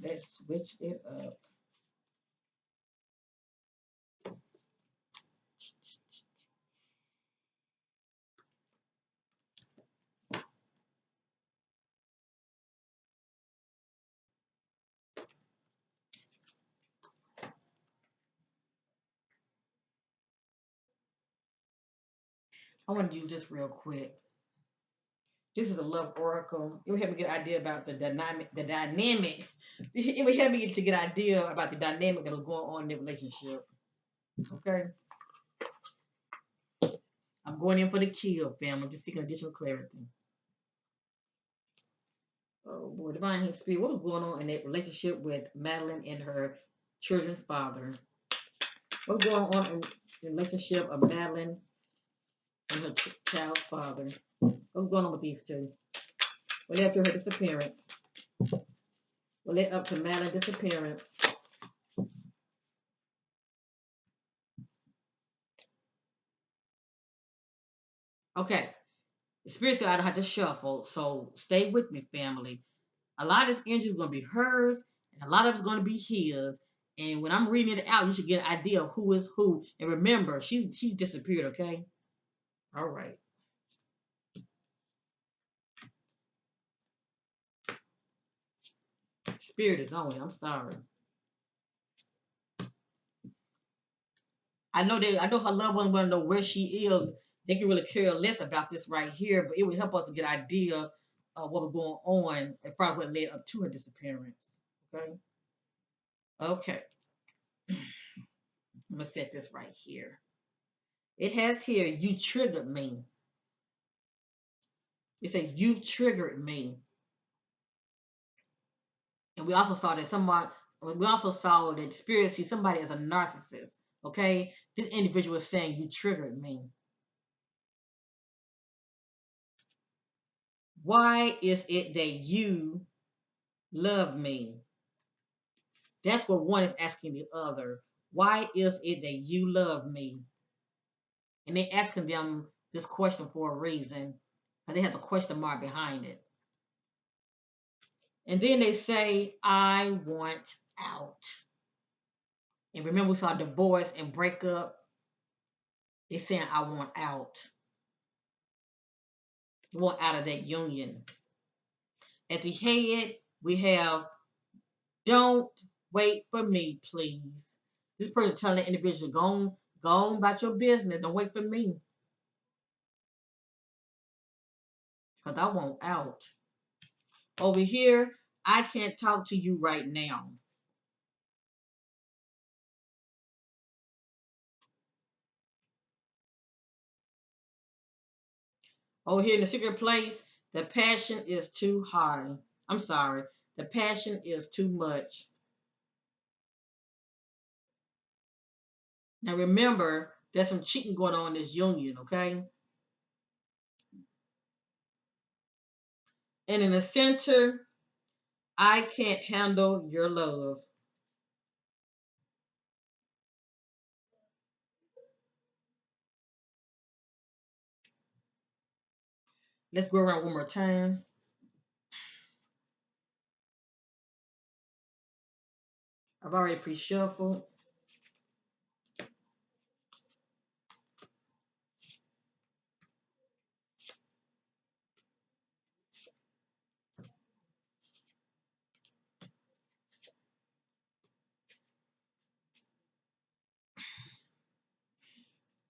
Let's switch it up. I want to use this real quick. This is a love oracle. It will help me get an idea about the dynamic. The dynamic. It will help me to get an idea about the dynamic that was going on in the relationship. Okay, I'm going in for the kill, fam. I'm just seeking additional clarity. Oh boy, divine Hidden spirit. What was going on in that relationship with Madeline and her children's father? What's going on in the relationship of Madeline and her child's father? What's going on with these two? What led up to her disappearance? What led up to Madeline's disappearance? Okay, the spirit said I don't have to shuffle, so stay with me, family. A lot of this energy is going to be hers, and a lot of it's going to be his. And when I'm reading it out, you should get an idea of who is who. And remember, she's disappeared. Okay, all right. Spirit is on it. I'm sorry. I know her loved ones want to know where she is. They can really care less about this right here, but it would help us to get an idea of what was going on as far as what led up to her disappearance. Okay. Okay. I'm gonna set this right here. It has here, you triggered me. It says you triggered me. And we also saw that we also saw that spirit sees somebody as a narcissist. Okay. This individual is saying you triggered me. Why is it that you love me? That's what one is asking the other. Why is it that you love me? And they're asking them this question for a reason. And they have a question mark behind it. And then they say, I want out. And remember, we saw divorce and breakup. They're saying, I want out. You want out of that union. At the head, we have, don't wait for me, please. This person telling the individual, Go on about your business. Don't wait for me, because I want out. Over here, I can't talk to you right now. Over here in the secret place, the passion is too high. I'm sorry. The passion is too much. Now remember, there's some cheating going on in this union, okay? And in the center, I can't handle your love. Let's go around one more time. I've already pre-shuffled.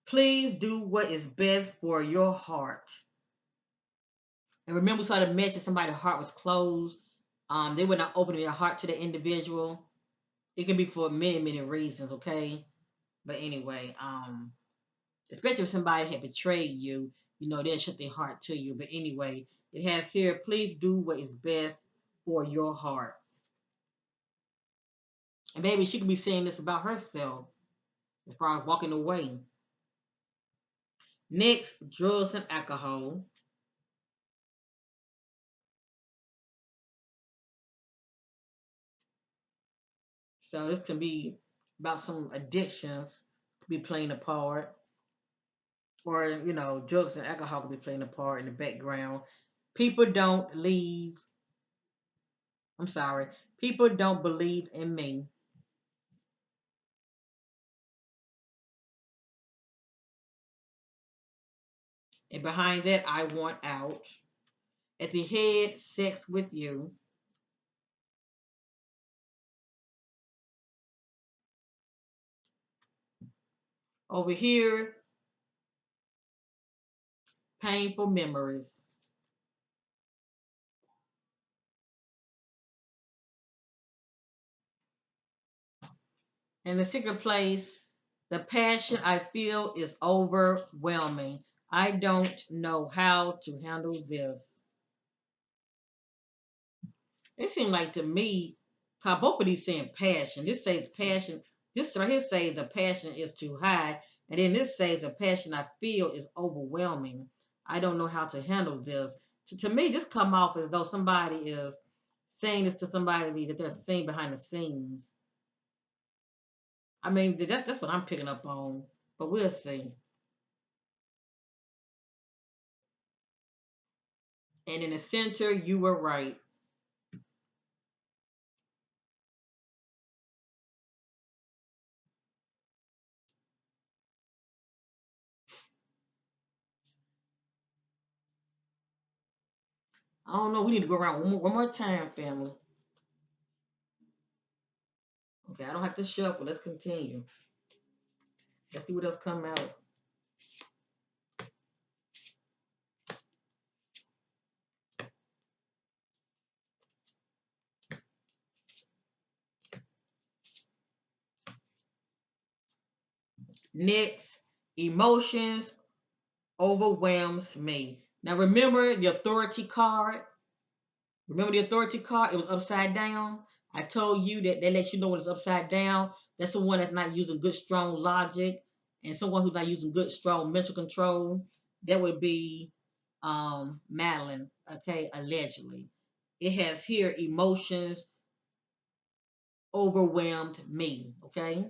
Please do what is best for your heart. And remember, we saw the message somebody's heart was closed. They were not opening their heart to the individual. It can be for many, many reasons, okay? But anyway, especially if somebody had betrayed you, they'll shut their heart to you. But anyway, it has here, please do what is best for your heart. And maybe she could be saying this about herself as far as walking away. Next, drugs and alcohol. So this can be about some addictions could be playing a part, or drugs and alcohol could be playing a part in the background. People don't leave. I'm sorry. People don't believe in me. And behind that, I want out. At the head, sex with you. Over here, painful memories. In the secret place, the passion I feel is overwhelming. I don't know how to handle this. It seemed like to me, cause both of these saying passion. This says passion. This right here says the passion is too high, and then this says the passion I feel is overwhelming. I don't know how to handle this. To me, this come off as though somebody is saying this to somebody that they're seeing behind the scenes. I mean, that's what I'm picking up on, but we'll see. And in the center, you were right. I don't know. We need to go around one more time, family. Okay, I don't have to shuffle. Let's continue. Let's see what else come out. Next, emotions overwhelms me. Now remember the authority card. Remember the authority card? It was upside down. I told you that lets you know when it's upside down. That's the one that's not using good, strong logic, and someone who's not using good, strong mental control. That would be Madeline. Okay, allegedly. It has here emotions overwhelmed me. Okay.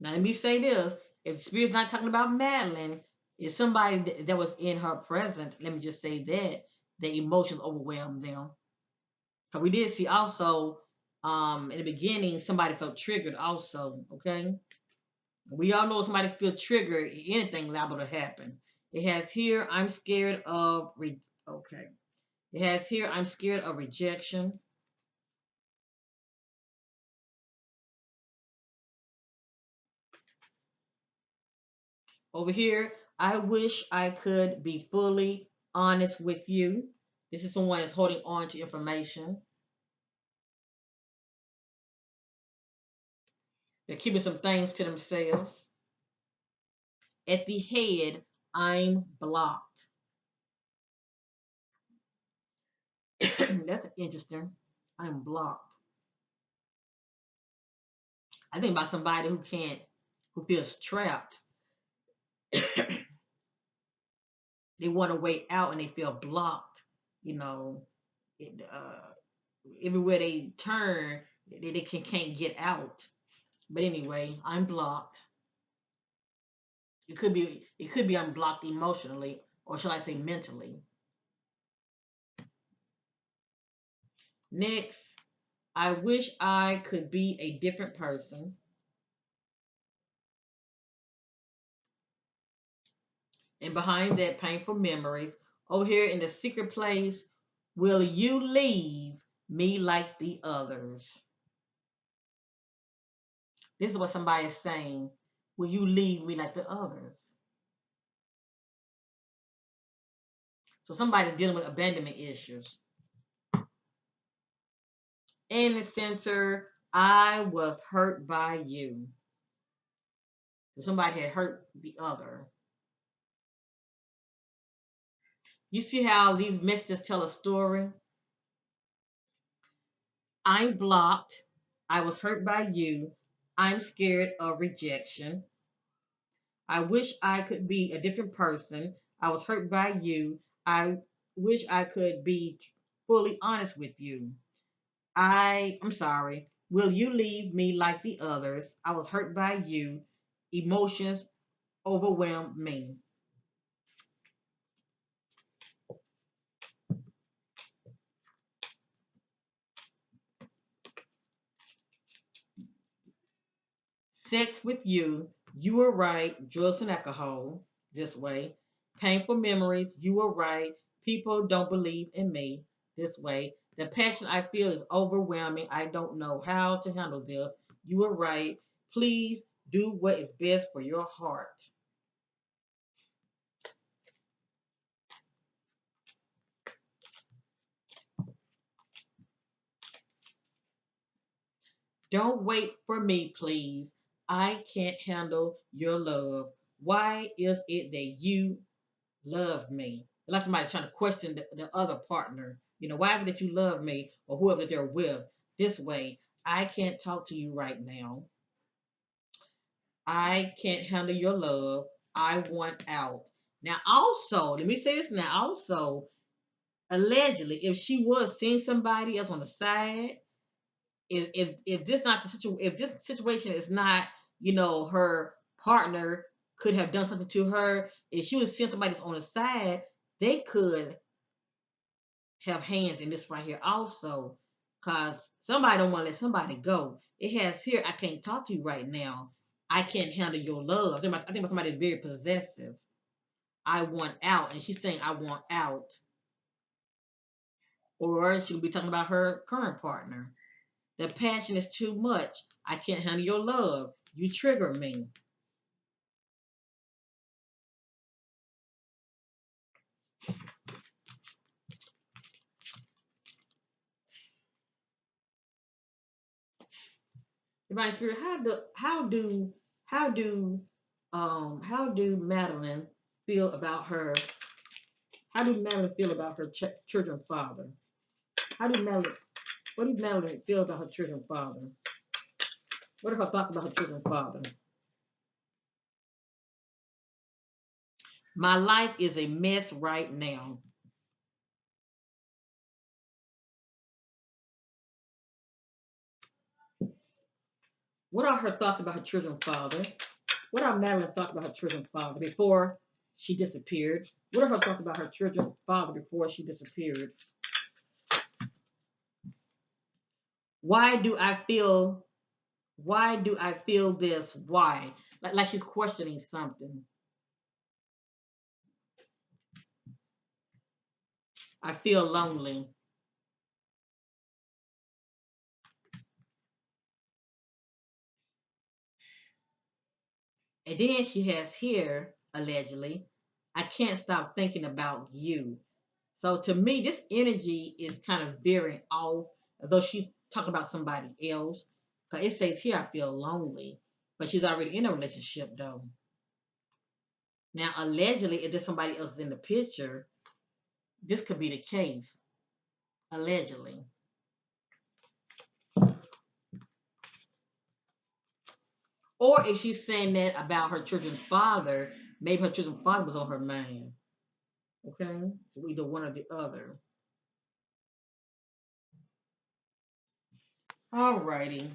Now let me say this: if the spirit's not talking about Madeline, it's somebody that was in her present. Let me just say that the emotions overwhelmed them. So we did see also in the beginning somebody felt triggered also. Okay, we all know somebody feel triggered, anything liable to happen. It has here. I'm scared of. Okay. It has here, I'm scared of rejection. Over here, I wish I could be fully honest with you. This is someone that's holding on to information. They're keeping some things to themselves. At the head, I'm blocked. That's interesting. I'm blocked. I think about somebody who feels trapped. They want a way out and they feel blocked. You know, it, everywhere they turn, they can't get out. But anyway, I'm blocked. It could be I'm blocked emotionally, or shall I say mentally. Next, I wish I could be a different person. And behind that, painful memories. Over here in the secret place, will you leave me like the others? This is what somebody is saying. Will you leave me like the others? So somebody dealing with abandonment issues. In the center, I was hurt by you. So somebody had hurt the other. You see how these messages tell a story? I'm blocked. I was hurt by you. I'm scared of rejection. I wish I could be a different person. I was hurt by you. I wish I could be fully honest with you. I'm sorry. Will you leave me like the others? I was hurt by you. Emotions overwhelmed me. Sex with you. You were right. Drugs and alcohol. This way. Painful memories. You were right. People don't believe in me. This way. The passion I feel is overwhelming. I don't know how to handle this. You were right. Please do what is best for your heart. Don't wait for me, please. I can't handle your love. Why is it that you love me? Like somebody's trying to question the other partner. Why is it that you love me or whoever that they're with this way? I can't talk to you right now. I can't handle your love. I want out. Now, also, let me say this now. Also, allegedly, if she was seeing somebody else on the side, if this not the situation, if this situation is not, her partner could have done something to her, if she was seeing somebody that's on the side, they could have hands in this right here also, because somebody don't want to let somebody go. It has here, I can't talk to you right now. I can't handle your love. I think about somebody that's very possessive. I want out, and she's saying I want out, or she could be talking about her current partner. The passion is too much. I can't handle your love. You trigger me. Divine Spirit, how do Madeline feel about her? How do Madeline feel about her children father? How do Madeline? What do Madeline feel about her children father? What are her thoughts about her children father? My life is a mess right now. What are her thoughts about her children father? What are Madeline's thoughts about her children father before she disappeared? What are her thoughts about her children father before she disappeared? Why do I feel? Why do I feel this? Why? Like she's questioning something. I feel lonely. And then she has here, allegedly, I can't stop thinking about you. So to me, this energy is kind of veering off, as though she's talking about somebody else. Because it says here, I feel lonely. But she's already in a relationship, though. Now, allegedly, if there's somebody else in the picture, this could be the case. Allegedly. Or if she's saying that about her children's father, maybe her children's father was on her mind. Okay? So either one or the other. Alrighty.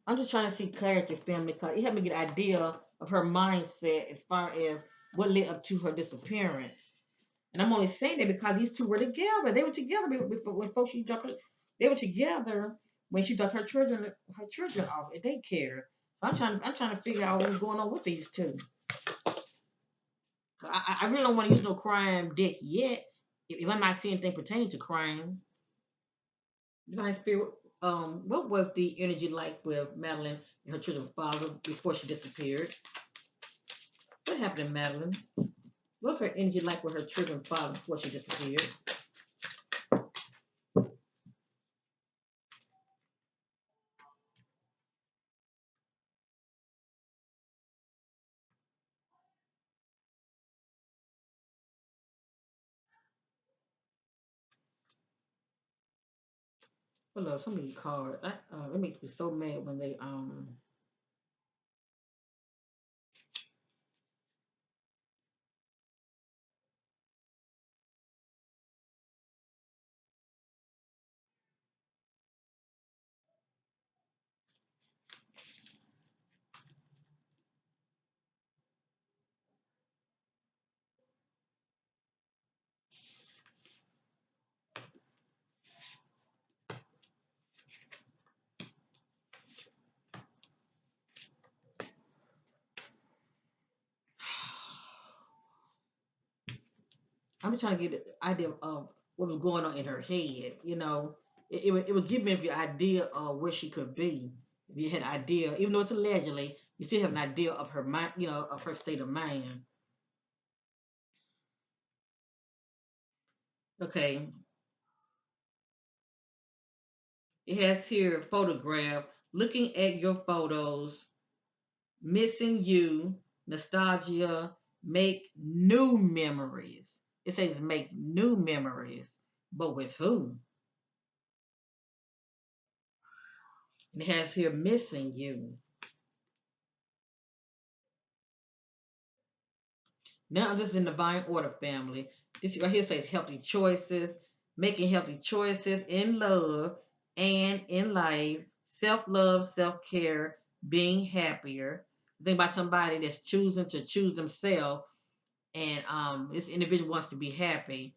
I'm just trying to see clarity, family, because it helped me get an idea of her mindset as far as what led up to her disappearance. And I'm only saying that because these two were together. They were together before when folks she dumped. They were together when she dumped her children off at daycare. So I'm trying to figure out what's going on with these two. I really don't want to use no crime dick yet. If I'm not seeing anything pertaining to crime, divine spirit. What was the energy like with Madeline and her children's father before she disappeared? What happened to Madeline? What's her energy like with her children's father before she disappeared? Oh no, so many cards. It makes me so mad when they I'm trying to get the idea of what was going on in her head. It would give me the idea of where she could be. If you had an idea, even though it's allegedly, you still have an idea of her mind, of her state of mind. Okay, it has here a photograph. Looking at your photos, missing you, nostalgia, make new memories. It says make new memories, but with who? And it has here missing you. Now this is in divine order, family. This right here says healthy choices, making healthy choices in love and in life, self-love, self-care, being happier. Think about somebody that's choosing to choose themselves, and this individual wants to be happy,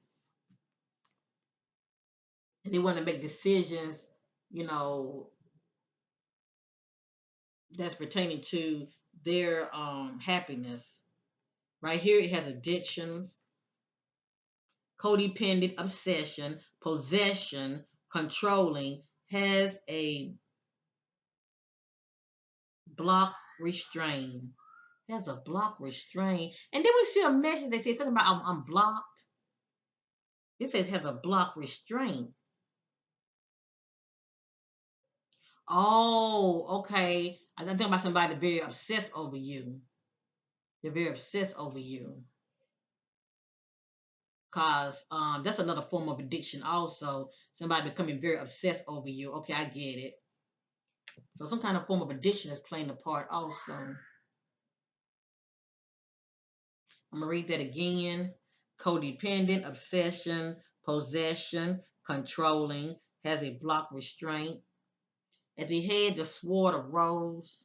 and they want to make decisions, you know, that's pertaining to their happiness. Right here, it has addictions, codependent obsession, possession, controlling, has a block restraint. Has a block restraint. And then we see a message that says something about I'm blocked. It says has a block restraint. Oh, okay. I'm thinking about somebody very obsessed over you. They're very obsessed over you. Cause that's another form of addiction also. Somebody becoming very obsessed over you. Okay, I get it. So some kind of form of addiction is playing a part also. I'm gonna read that again. Codependent, obsession, possession, controlling, has a block restraint. At the head, the sword of rose,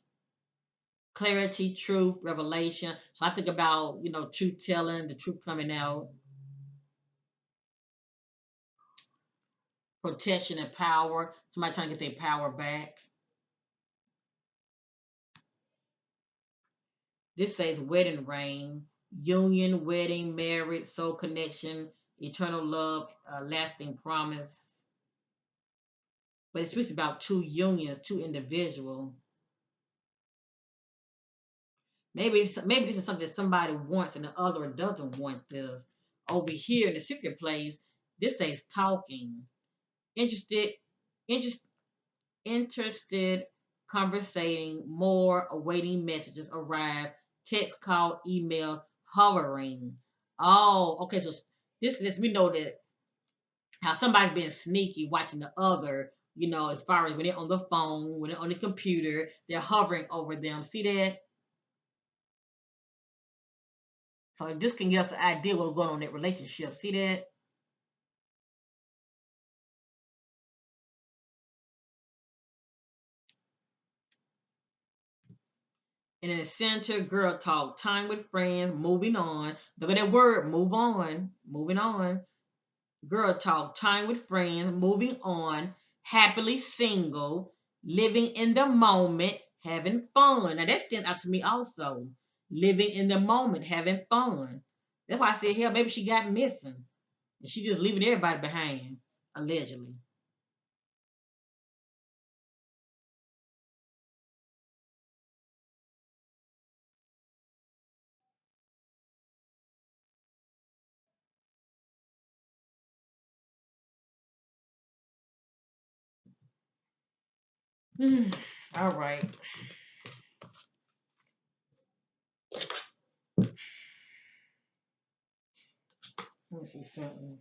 clarity, truth, revelation. So I think about, truth telling, the truth coming out, protection and power. Somebody trying to get their power back. This says wedding ring, union, wedding, marriage, soul connection, eternal love, lasting promise. But it speaks about two unions, two individuals. Maybe this is something that somebody wants and the other doesn't want this. Over here in the secret place, this says talking. Interested, interest, interested, conversating, more, awaiting messages arrive, text, call, email, hovering. Oh, okay. So this lets me know that how somebody's being sneaky, watching the other. As far as when they're on the phone, when they're on the computer, they're hovering over them. See that? So this can give us an idea what's going on in that relationship. See that? And in the center, girl talk, time with friends, moving on. Look at that word, move on, moving on. Girl talk, time with friends, moving on, happily single, living in the moment, having fun. Now that stands out to me also. Living in the moment, having fun. That's why I said, hell, maybe she got missing. And she just leaving everybody behind, allegedly. All right. Let me see something.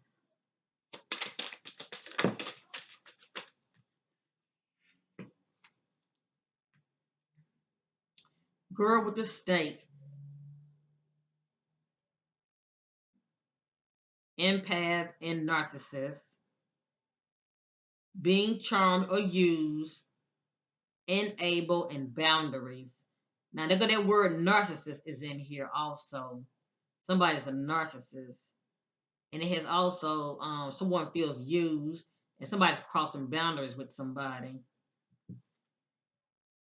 Girl with the steak, empath and narcissist, being charmed or used, enable, and boundaries. Now, look at that word narcissist is in here also. Somebody's a narcissist. And it has also, someone feels used, and somebody's crossing boundaries with somebody.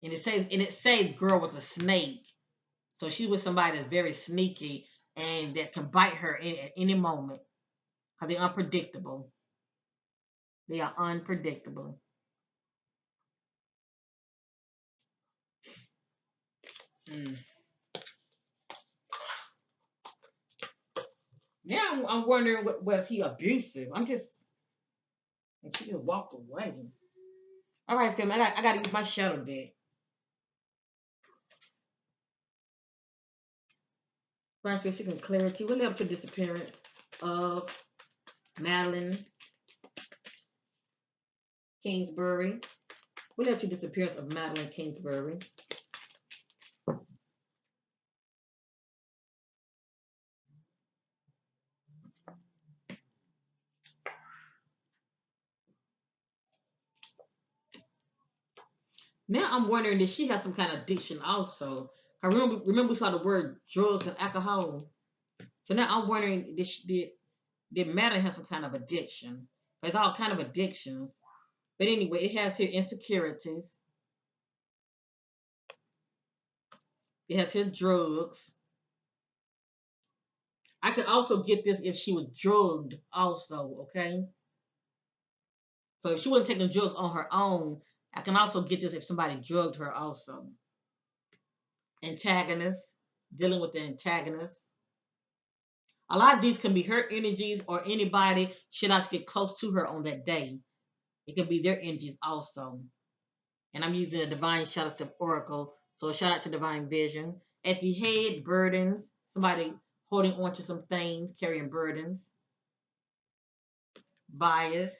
And it says girl with a snake. So she's with somebody that's very sneaky and that can bite her at any moment. Because they're unpredictable. They are unpredictable. Mm. Now I'm wondering, was he abusive? And she just walked away. All right, fam, I got to use my shadow deck. First, we're seeking clarity. What led up to the disappearance of Madeline Kingsbury? What led up to the disappearance of Madeline Kingsbury? Now I'm wondering, did she have some kind of addiction also? I remember we saw the word drugs and alcohol. So now I'm wondering, did Madeline have some kind of addiction? There's all kind of addictions. But anyway, it has here insecurities. It has here drugs. I could also get this if she was drugged also, okay? So if she wasn't taking drugs on her own, I can also get this if somebody drugged her also. Antagonist, dealing with the antagonist. A lot of these can be her energies or anybody should not get close to her on that day. It can be their energies also. And I'm using a divine shadow step oracle. So shout out to divine vision. At the head, burdens. Somebody holding on to some things, carrying burdens. Bias.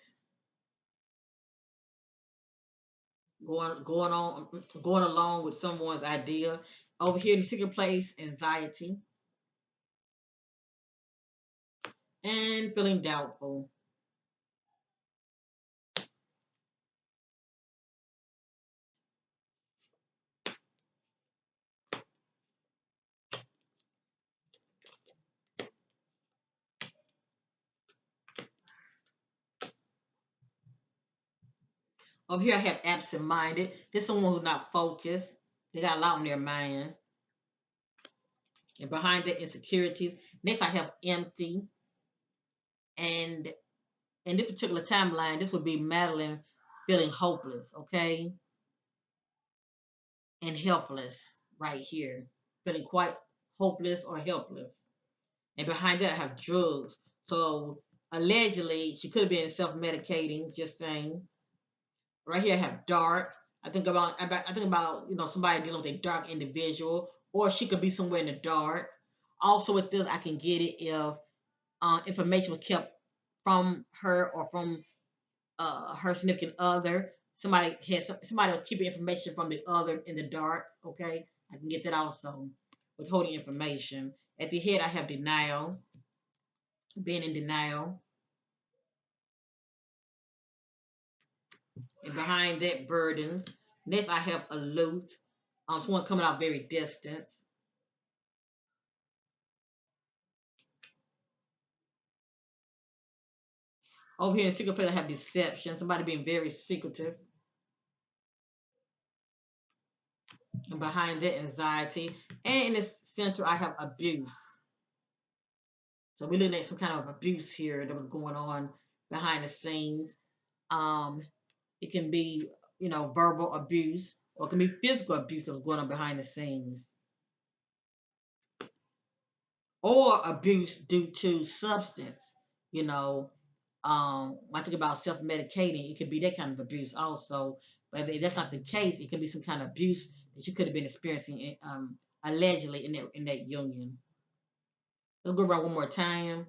Going along with someone's idea. Over here in the secret place, anxiety. And feeling doubtful. Over here I have absent-minded. This is someone who's not focused. They got a lot on their mind. And behind the insecurities, next I have empty. And in this particular timeline, this would be Madeline feeling hopeless, okay, and helpless right here, feeling quite hopeless or helpless. And behind that, I have drugs. So allegedly, she could have been self-medicating. Just saying. Right here, I have dark. I think about somebody dealing with a dark individual, or she could be somewhere in the dark. Also, with this, I can get it if information was kept from her or from her significant other. Somebody was keeping information from the other in the dark. Okay, I can get that also. Withholding information. At the head, I have denial, being in denial, and behind that, burdens. Next, I have aloof. Someone coming out very distant. Over here in the secret place, I have deception. Somebody being very secretive. And behind that, anxiety. And in the center, I have abuse. So we're looking at some kind of abuse here that was going on behind the scenes. Um, it can be, verbal abuse, or it can be physical abuse that was going on behind the scenes, or abuse due to substance. You know, I think about self-medicating. It could be that kind of abuse also. But if that's not the case, it could be some kind of abuse that you could have been experiencing, allegedly in that union. Let's go around one more time.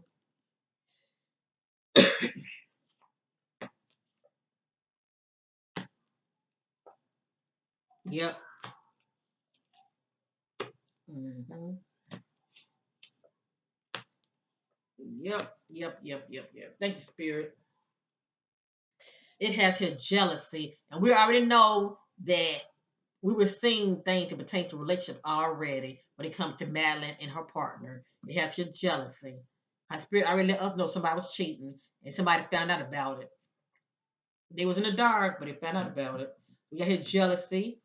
Yep. Hmm. Yep. Yep. Yep. Yep. Yep. Thank you, Spirit. It has here jealousy, and we already know that we were seeing things to pertain to relationship already when it comes to Madeline and her partner. It has here jealousy. Her spirit already let us know somebody was cheating, and somebody found out about it. They was in the dark, but they found out about it. We got here jealousy.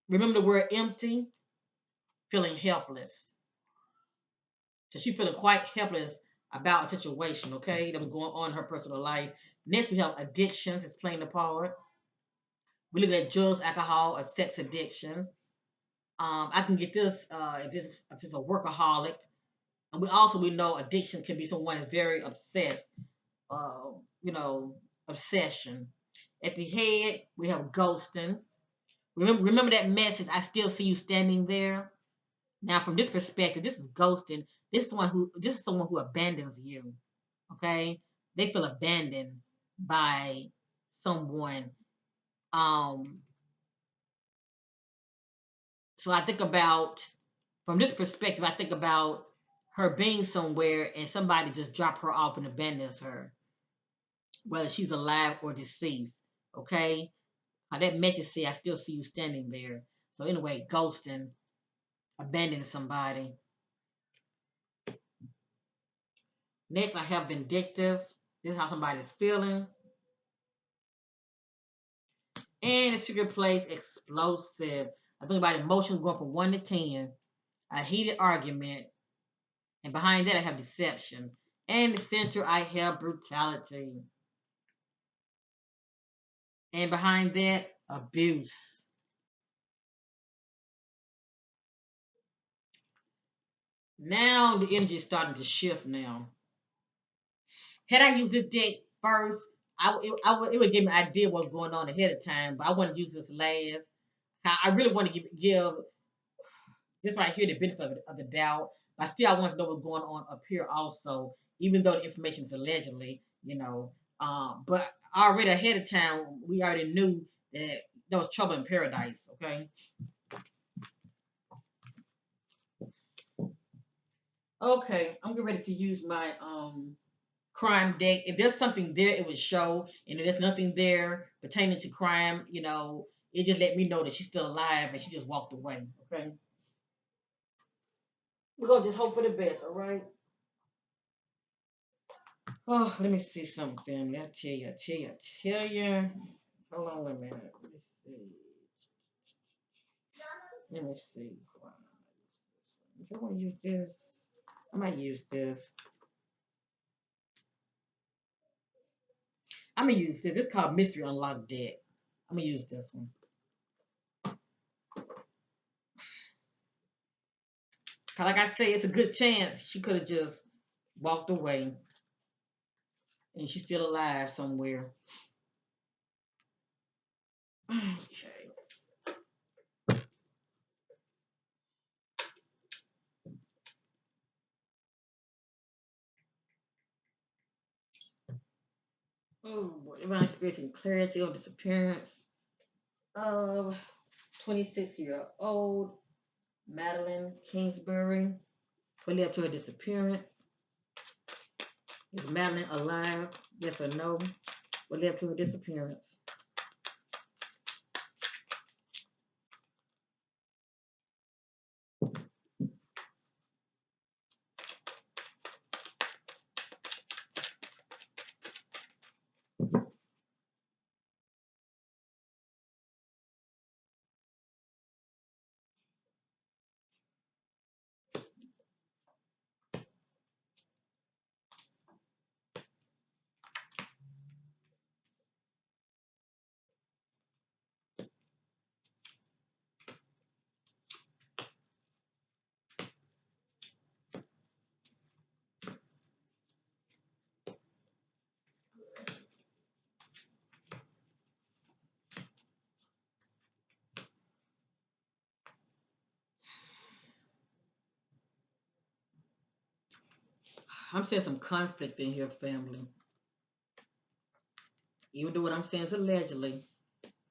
Remember the word empty, feeling helpless. So she feeling quite helpless about a situation, okay, that was going on in her personal life. Next, we have addictions. It's playing a part. We look at drugs, alcohol, or sex addiction. I can get this if it's a workaholic, and we know addiction can be someone that's very obsessed. Uh, you know, obsession. At the head, we have ghosting. Remember that message. I still see you standing there. Now, from this perspective, this is ghosting. This is someone who abandons you. Okay, they feel abandoned by someone. Um, so I think about from this perspective, I think about her being somewhere and somebody just drop her off and abandons her, whether she's alive or deceased. Okay, how that message say, I still see you standing there. So anyway, ghosting, abandoning somebody. Next, I have vindictive. This is how somebody's feeling. And a secret place, explosive. I think about emotions going from 1 to 10. A heated argument. And behind that, I have deception. And the center, I have brutality. And behind that, abuse. Now the energy is starting to shift now. Had I used this deck first, it would give me an idea what's going on ahead of time, but I want to use this last. I really want to give this right here the benefit of the doubt, but still I want to know what's going on up here also, even though the information is allegedly. But already ahead of time, we already knew that there was trouble in paradise, okay? Okay, I'm getting ready to use my crime deck. If there's something there, it would show. And if there's nothing there pertaining to crime, it just let me know that she's still alive and she just walked away. Okay. We're gonna just hope for the best, all right? Oh, let me see something. I tell you. Hold on a minute. Let me see. Let me see. If I want to use this, I might use this. I'm gonna use this. This is called Mystery Unlocked Deck. I'm gonna use this one. Cause like I say, it's a good chance she could have just walked away, and she's still alive somewhere. Okay. Oh boy, am I experiencing clarity on disappearance of 26-year-old Madeline Kingsbury? What led to her disappearance? Is Madeline alive? Yes or no? What led to her disappearance? I'm seeing some conflict in here, family. Even though what I'm saying is allegedly,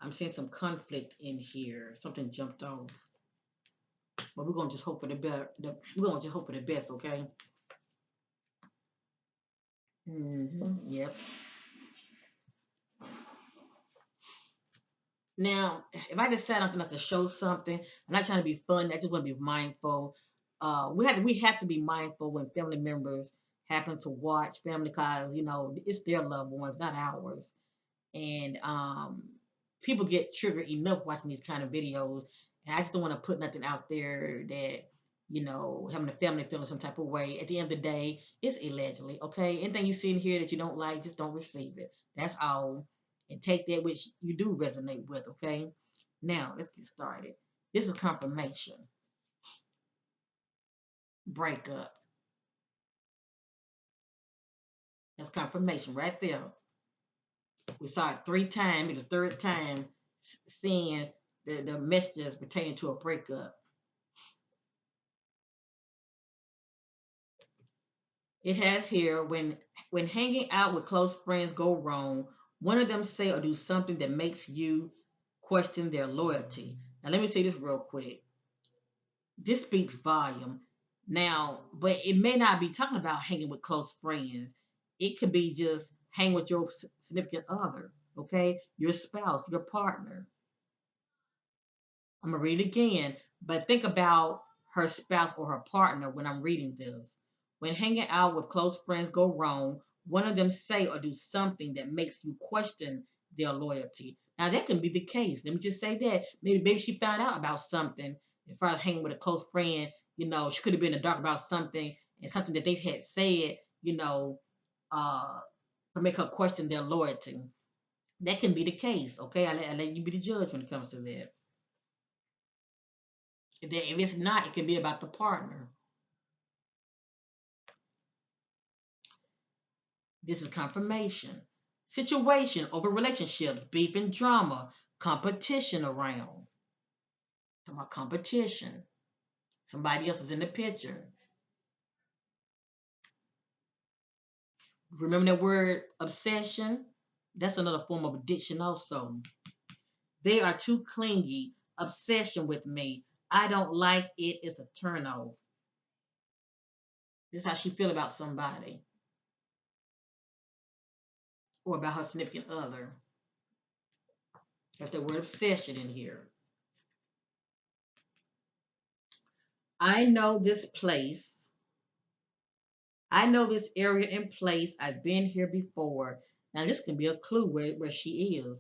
I'm seeing some conflict in here. Something jumped off. But we're gonna just hope for the best. We're gonna just hope for the best, okay? Yep. Now, if I decide I'm gonna have to show something, I'm not trying to be funny. I just want to be mindful. We have to be mindful when family members happen to watch family, cause it's their loved ones, not ours. And people get triggered enough watching these kind of videos, and I just don't want to put nothing out there that having the family feeling some type of way. At the end of the day, it's allegedly okay. Anything you see in here that you don't like, just don't receive it. That's all, and take that which you do resonate with. Okay, now let's get started. This is confirmation. Breakup. That's confirmation right there. We saw it 3 times, and the third time seeing the messages pertaining to a breakup. It has here when hanging out with close friends go wrong, one of them say or do something that makes you question their loyalty. Now let me say this real quick. This speaks volume. Now, but it may not be talking about hanging with close friends. It could be just hang with your significant other, okay? Your spouse, your partner. I'm gonna read it again, but think about her spouse or her partner when I'm reading this. When hanging out with close friends go wrong, one of them say or do something that makes you question their loyalty. Now that can be the case. Let me just say that. Maybe she found out about something as far as hanging with a close friend. She could have been in the dark about something and something that they had said, uh, to make her question their loyalty. That can be the case. Okay, I let you be the judge when it comes to that. If it's not, it can be about the partner. This is confirmation. Situation over relationships, beef and drama, competition around. Talking about competition. Somebody else is in the picture. Remember that word obsession? That's another form of addiction also. They are too clingy. Obsession with me. I don't like it. It's a turn off. This is how she feel about somebody or about her significant other. That's the word obsession in here. I know this place. I know this area and place. I've been here before. Now, this can be a clue where she is.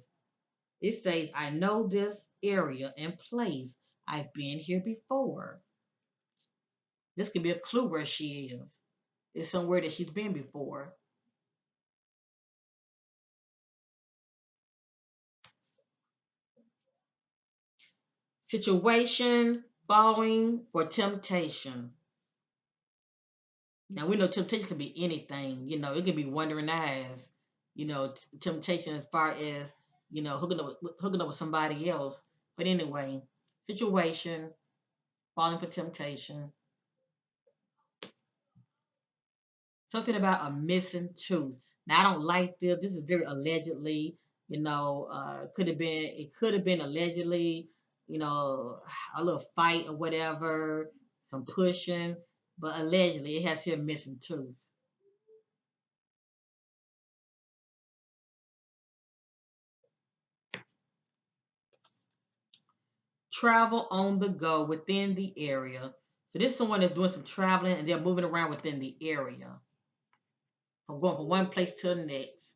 It says, I know this area and place. I've been here before. This could be a clue where she is. It's somewhere that she's been before. Situation, falling for temptation. Now we know temptation can be anything. It could be wandering eyes. Temptation as far as hooking up with somebody else. But anyway, situation, falling for temptation. Something about a missing tooth. Now I don't like this. This is very allegedly. Could have been. It could have been allegedly. You know, a little fight or whatever, some pushing, but allegedly it has here missing tooth. Travel on the go within the area. So this is someone that's doing some traveling and they're moving around within the area. From going from one place to the next.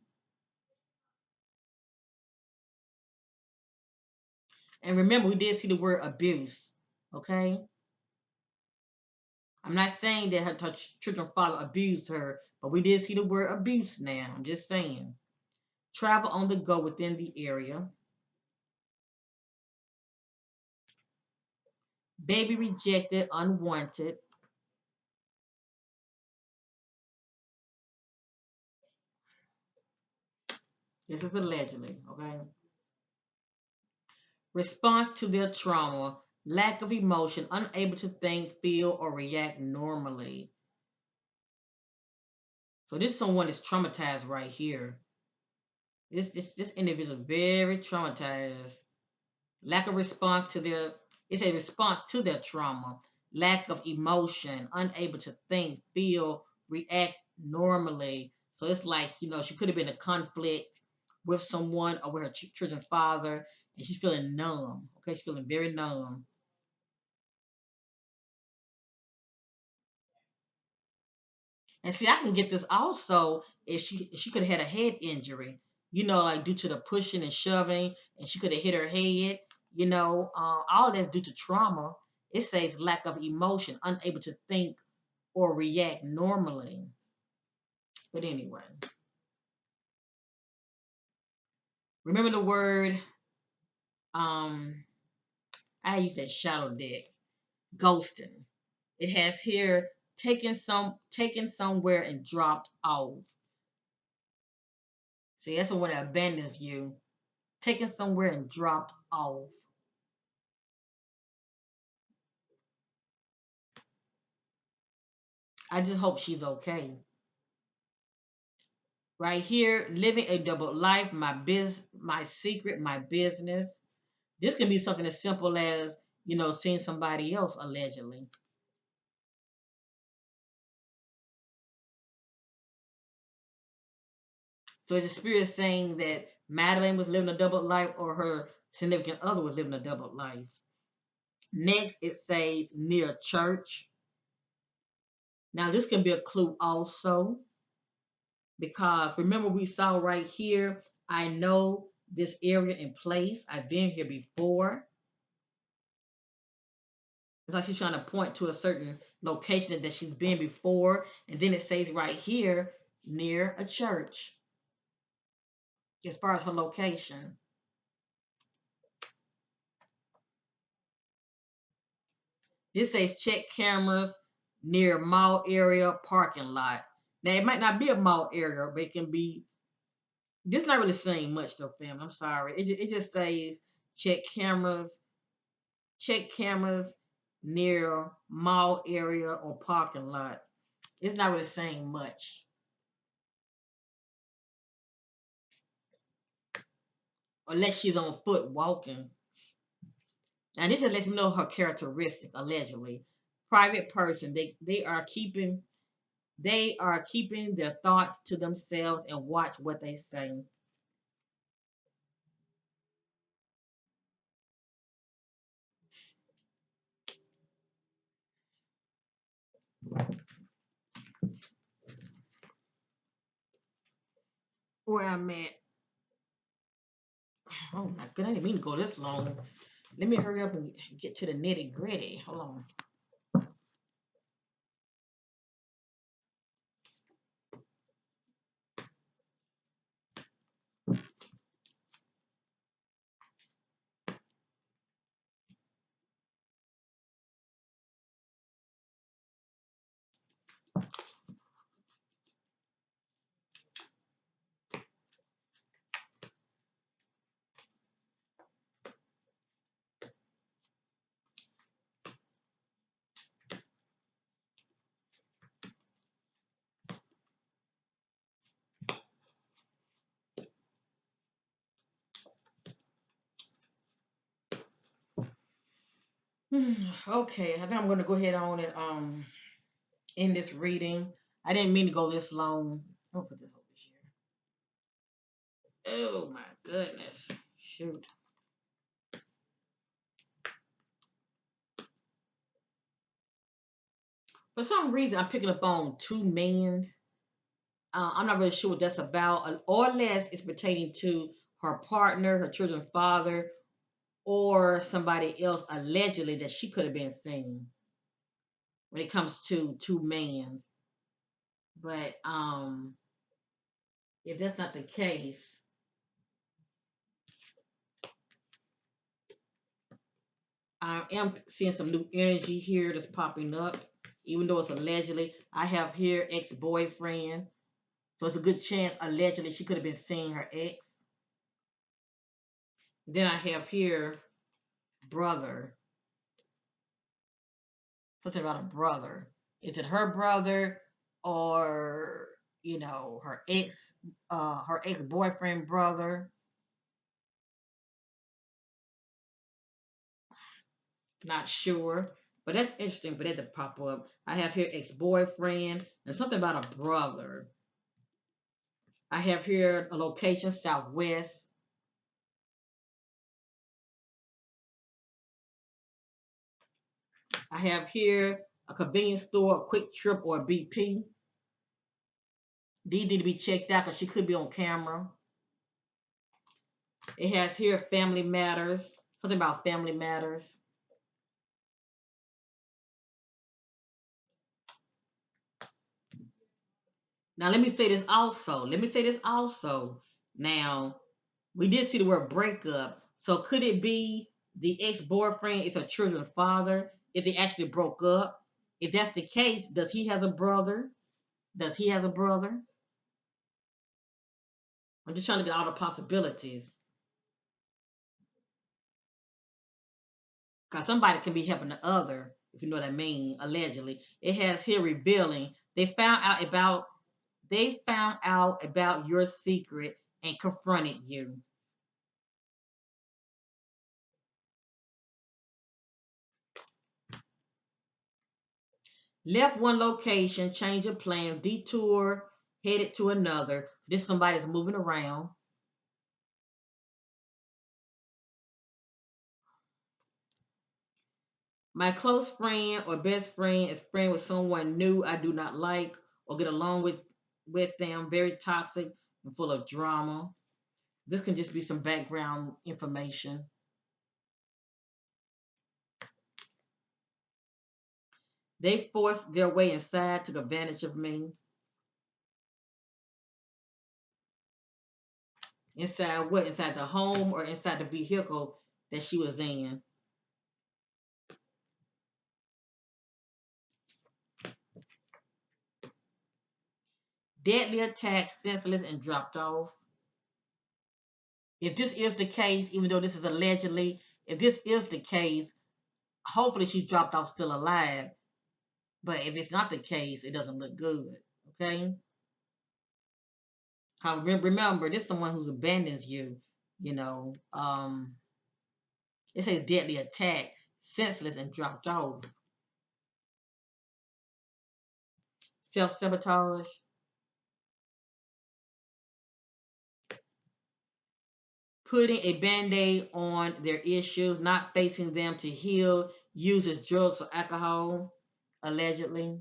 And remember, we did see the word abuse. Okay? I'm not saying that her children father abused her, but we did see the word abuse now. I'm just saying. Travel on the go within the area. Baby rejected, unwanted. This is allegedly, okay? Response to their trauma, lack of emotion, unable to think, feel, or react normally. So this is someone that's traumatized right here. This individual is very traumatized. Lack of response to their It's a response to their trauma. Lack of emotion, unable to think, feel, react normally. So it's like, she could have been in a conflict with someone or with her children's father, and she's feeling numb. Okay, she's feeling very numb. And see, I can get this also if she could have had a head injury, like due to the pushing and shoving, and she could have hit her head. All that's due to trauma. It says lack of emotion, unable to think or react normally. But anyway, remember the word. Um, I use that shadow deck, ghosting. It has here taken somewhere and dropped off. See, that's the one that abandons you, taken somewhere and dropped off. I just hope she's okay. Right here, living a double life, my secret, my business. This can be something as simple as, seeing somebody else allegedly. So the spirit is saying that Madeline was living a double life or her significant other was living a double life. Next, it says near church. Now, this can be a clue also because remember we saw right here, I know this area in place. I've been here before. It's like she's trying to point to a certain location that she's been before. And then it says right here, near a church, as far as her location. This says check cameras near mall area parking lot. Now, it might not be a mall area, but it can be. This not really saying much though, fam. I'm sorry. It just says check cameras, check cameras near mall area or parking lot. It's not really saying much. Unless she's on foot walking. And this just lets me know her characteristic, allegedly. Private person. They are keeping their thoughts to themselves and watch what they say. Where I'm at. Oh my goodness, I didn't mean to go this long. Let me hurry up and get to the nitty gritty. Hold on. Okay, I think I'm gonna go ahead on and end this reading. I didn't mean to go this long. I'll put this over here. Oh my goodness. Shoot. For some reason, I'm picking up on two men's. I'm not really sure what that's about, or less it's pertaining to her partner, her children's father, or somebody else allegedly that she could have been seeing when it comes to two men's. But if that's not the case, I am seeing some new energy here that's popping up, even though it's allegedly. I have here ex-boyfriend, so it's a good chance allegedly she could have been seeing her ex. Then I have here brother, something about a brother. Is it her brother or her ex boyfriend brother? Not sure, but that's interesting for that to pop up. I have here ex boyfriend and something about a brother. I have here a location Southwest. I have here a convenience store, a quick trip, or a BP. These need to be checked out because she could be on camera. It has here family matters, something about family matters. Now, let me say this also. Let me say this also. Now, we did see the word breakup. So, could it be the ex boyfriend is her children's father if they actually broke up? If that's the case, does he have a brother? Does he have a brother? I'm just trying to get all the possibilities. Because somebody can be helping the other, if you know what I mean, allegedly. It has here revealing they found out about your secret and confronted you. Left one location, change of plans, detour, headed to another. This somebody's moving around. My close friend or best friend is friend with someone new I do not like or get along with them. Very toxic and full of drama. This can just be some background information. They forced their way inside, took advantage of me. Inside what? Inside the home or inside the vehicle that she was in? Deadly attack, senseless, and dropped off. If this is the case, even though this is allegedly, if this is the case, hopefully she dropped off still alive. But if it's not the case, it doesn't look good. Okay? Remember, this is someone who abandons you. You know, it says deadly attack, senseless, and dropped off. Self sabotage. Putting a band-aid on their issues, not facing them to heal, uses drugs or alcohol, allegedly.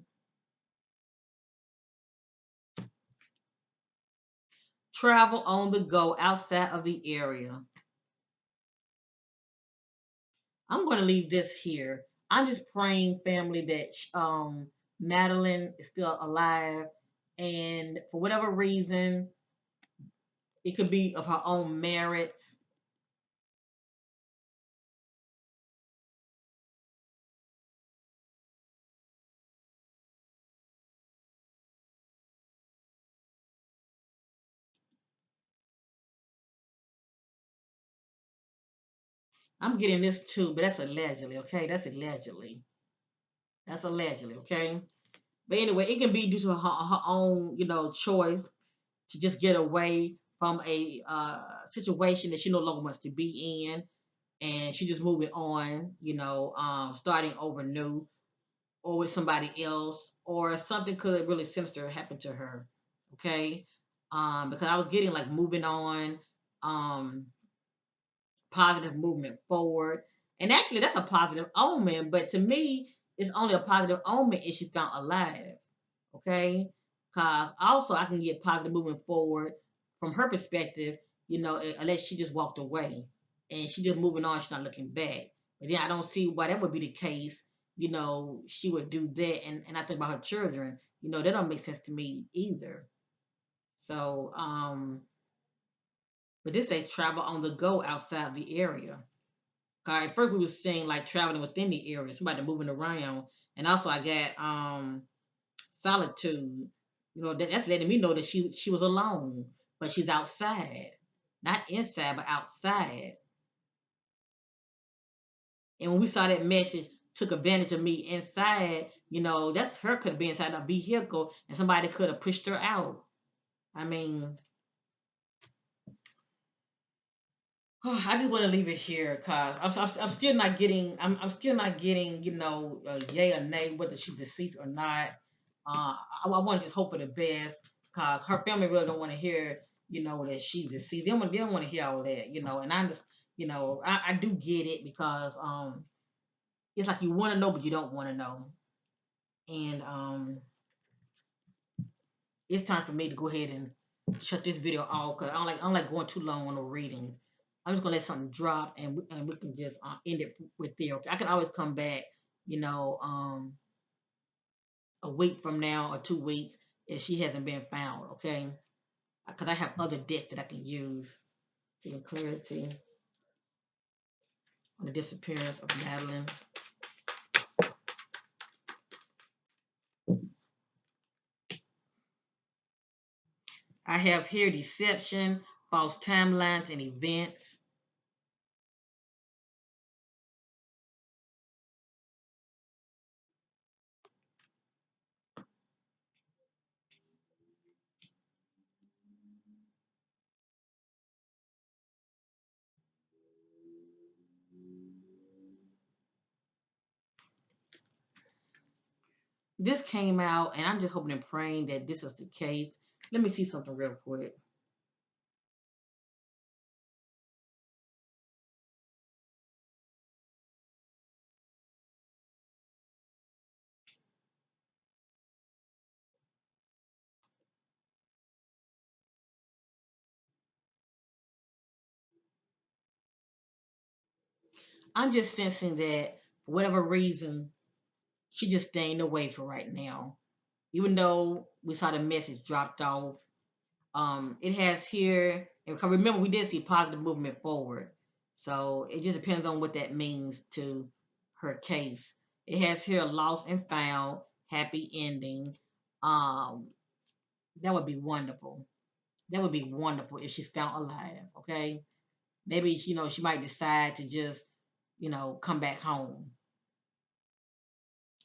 Travel on the go outside of the area. I'm going to leave this here. I'm just praying, family, that Madeline is still alive, and for whatever reason, it could be of her own merits. I'm getting this too, but that's allegedly, okay? That's allegedly. That's allegedly, okay? But anyway, it can be due to her own, choice to just get away from a situation that she no longer wants to be in, and she just moving on, starting over new, or with somebody else, or something could really sinister happen to her. Okay, because I was getting like moving on, um, positive movement forward. And actually, that's a positive omen. But to me, it's only a positive omen if she's found alive. Okay? Because also, I can get positive movement forward from her perspective, unless she just walked away and she just moving on, she's not looking back. But then I don't see why that would be the case. She would do that. And I think about her children, that don't make sense to me either. So, but this says travel on the go outside the area. At first we was saying like traveling within the area, somebody moving around, and also I got solitude. That's letting me know that she was alone, but she's outside, not inside, but outside. And when we saw that message, took advantage of me inside. That's her could have been inside a vehicle, and somebody could have pushed her out. I mean, I just want to leave it here because I'm still not getting I'm still not getting yay or nay whether she's deceased or not. I want to just hope for the best because her family really don't want to hear that she's deceased. They don't want to hear all that and I just I do get it because it's like you want to know but you don't want to know, and it's time for me to go ahead and shut this video off because I don't like going too long on the readings. I'm just gonna let something drop and we can just end it with there. Okay? I can always come back, you know, um, a week from now or 2 weeks if she hasn't been found. Okay, because I have other debts that I can use. Seeking clarity on the disappearance of Madeline. I have here deception, false timelines, and events. This came out, and I'm just hoping and praying that this is the case. Let me see something real quick. I'm just sensing that for whatever reason, she just staying away for right now. Even though we saw the message dropped off, it has here. And remember, we did see positive movement forward, so it just depends on what that means to her case. It has here lost and found, happy ending. Um, that would be wonderful. That would be wonderful if she's found alive. Okay, maybe she might decide to just come back home.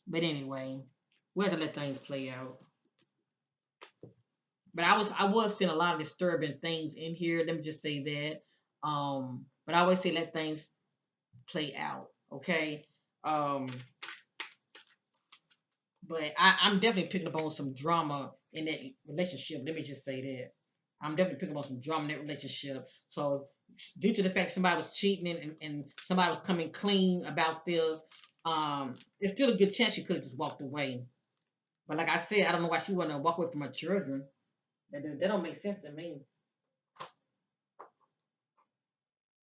But anyway, we have to let things play out. But I was seeing a lot of disturbing things in here. Let me just say that. But I always say let things play out. Okay. Um, but I'm definitely picking up on some drama in that relationship. Let me just say that. I'm definitely picking up on some drama in that relationship. So due to the fact somebody was cheating and somebody was coming clean about this, it's still a good chance she could have just walked away. But like I said, I don't know why she wanted to walk away from her children. That don't make sense to me.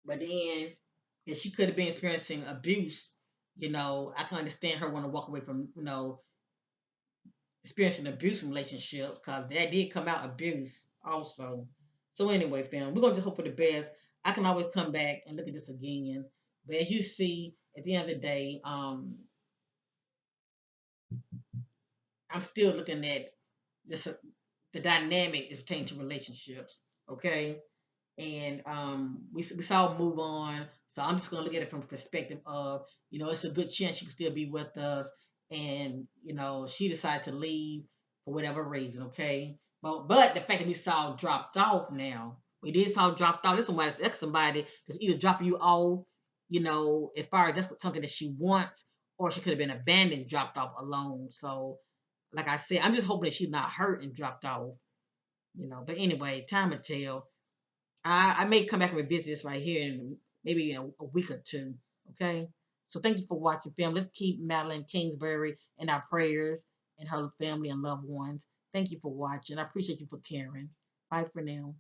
But then, if she could have been experiencing abuse, I can understand her want to walk away from, experiencing abuse in relationships because that did come out abuse also. So anyway, fam, we're gonna just hope for the best. I can always come back and look at this again. But as you see, at the end of the day, I'm still looking at this the dynamic is pertaining to relationships. Okay. and we saw move on. So I'm just gonna look at it from the perspective of, it's a good chance she can still be with us, and she decided to leave for whatever reason. Okay, but the fact that we saw dropped off now, we did saw dropped off. That's somebody that's either dropping you off, as far as that's something that she wants, or she could have been abandoned, dropped off alone. So, like I said, I'm just hoping that she's not hurt and dropped off. But anyway, time will tell. I may come back and revisit this right here in maybe in a week or two. Okay. So thank you for watching, fam. Let's keep Madeline Kingsbury in our prayers and her family and loved ones. Thank you for watching. I appreciate you for caring. Bye for now.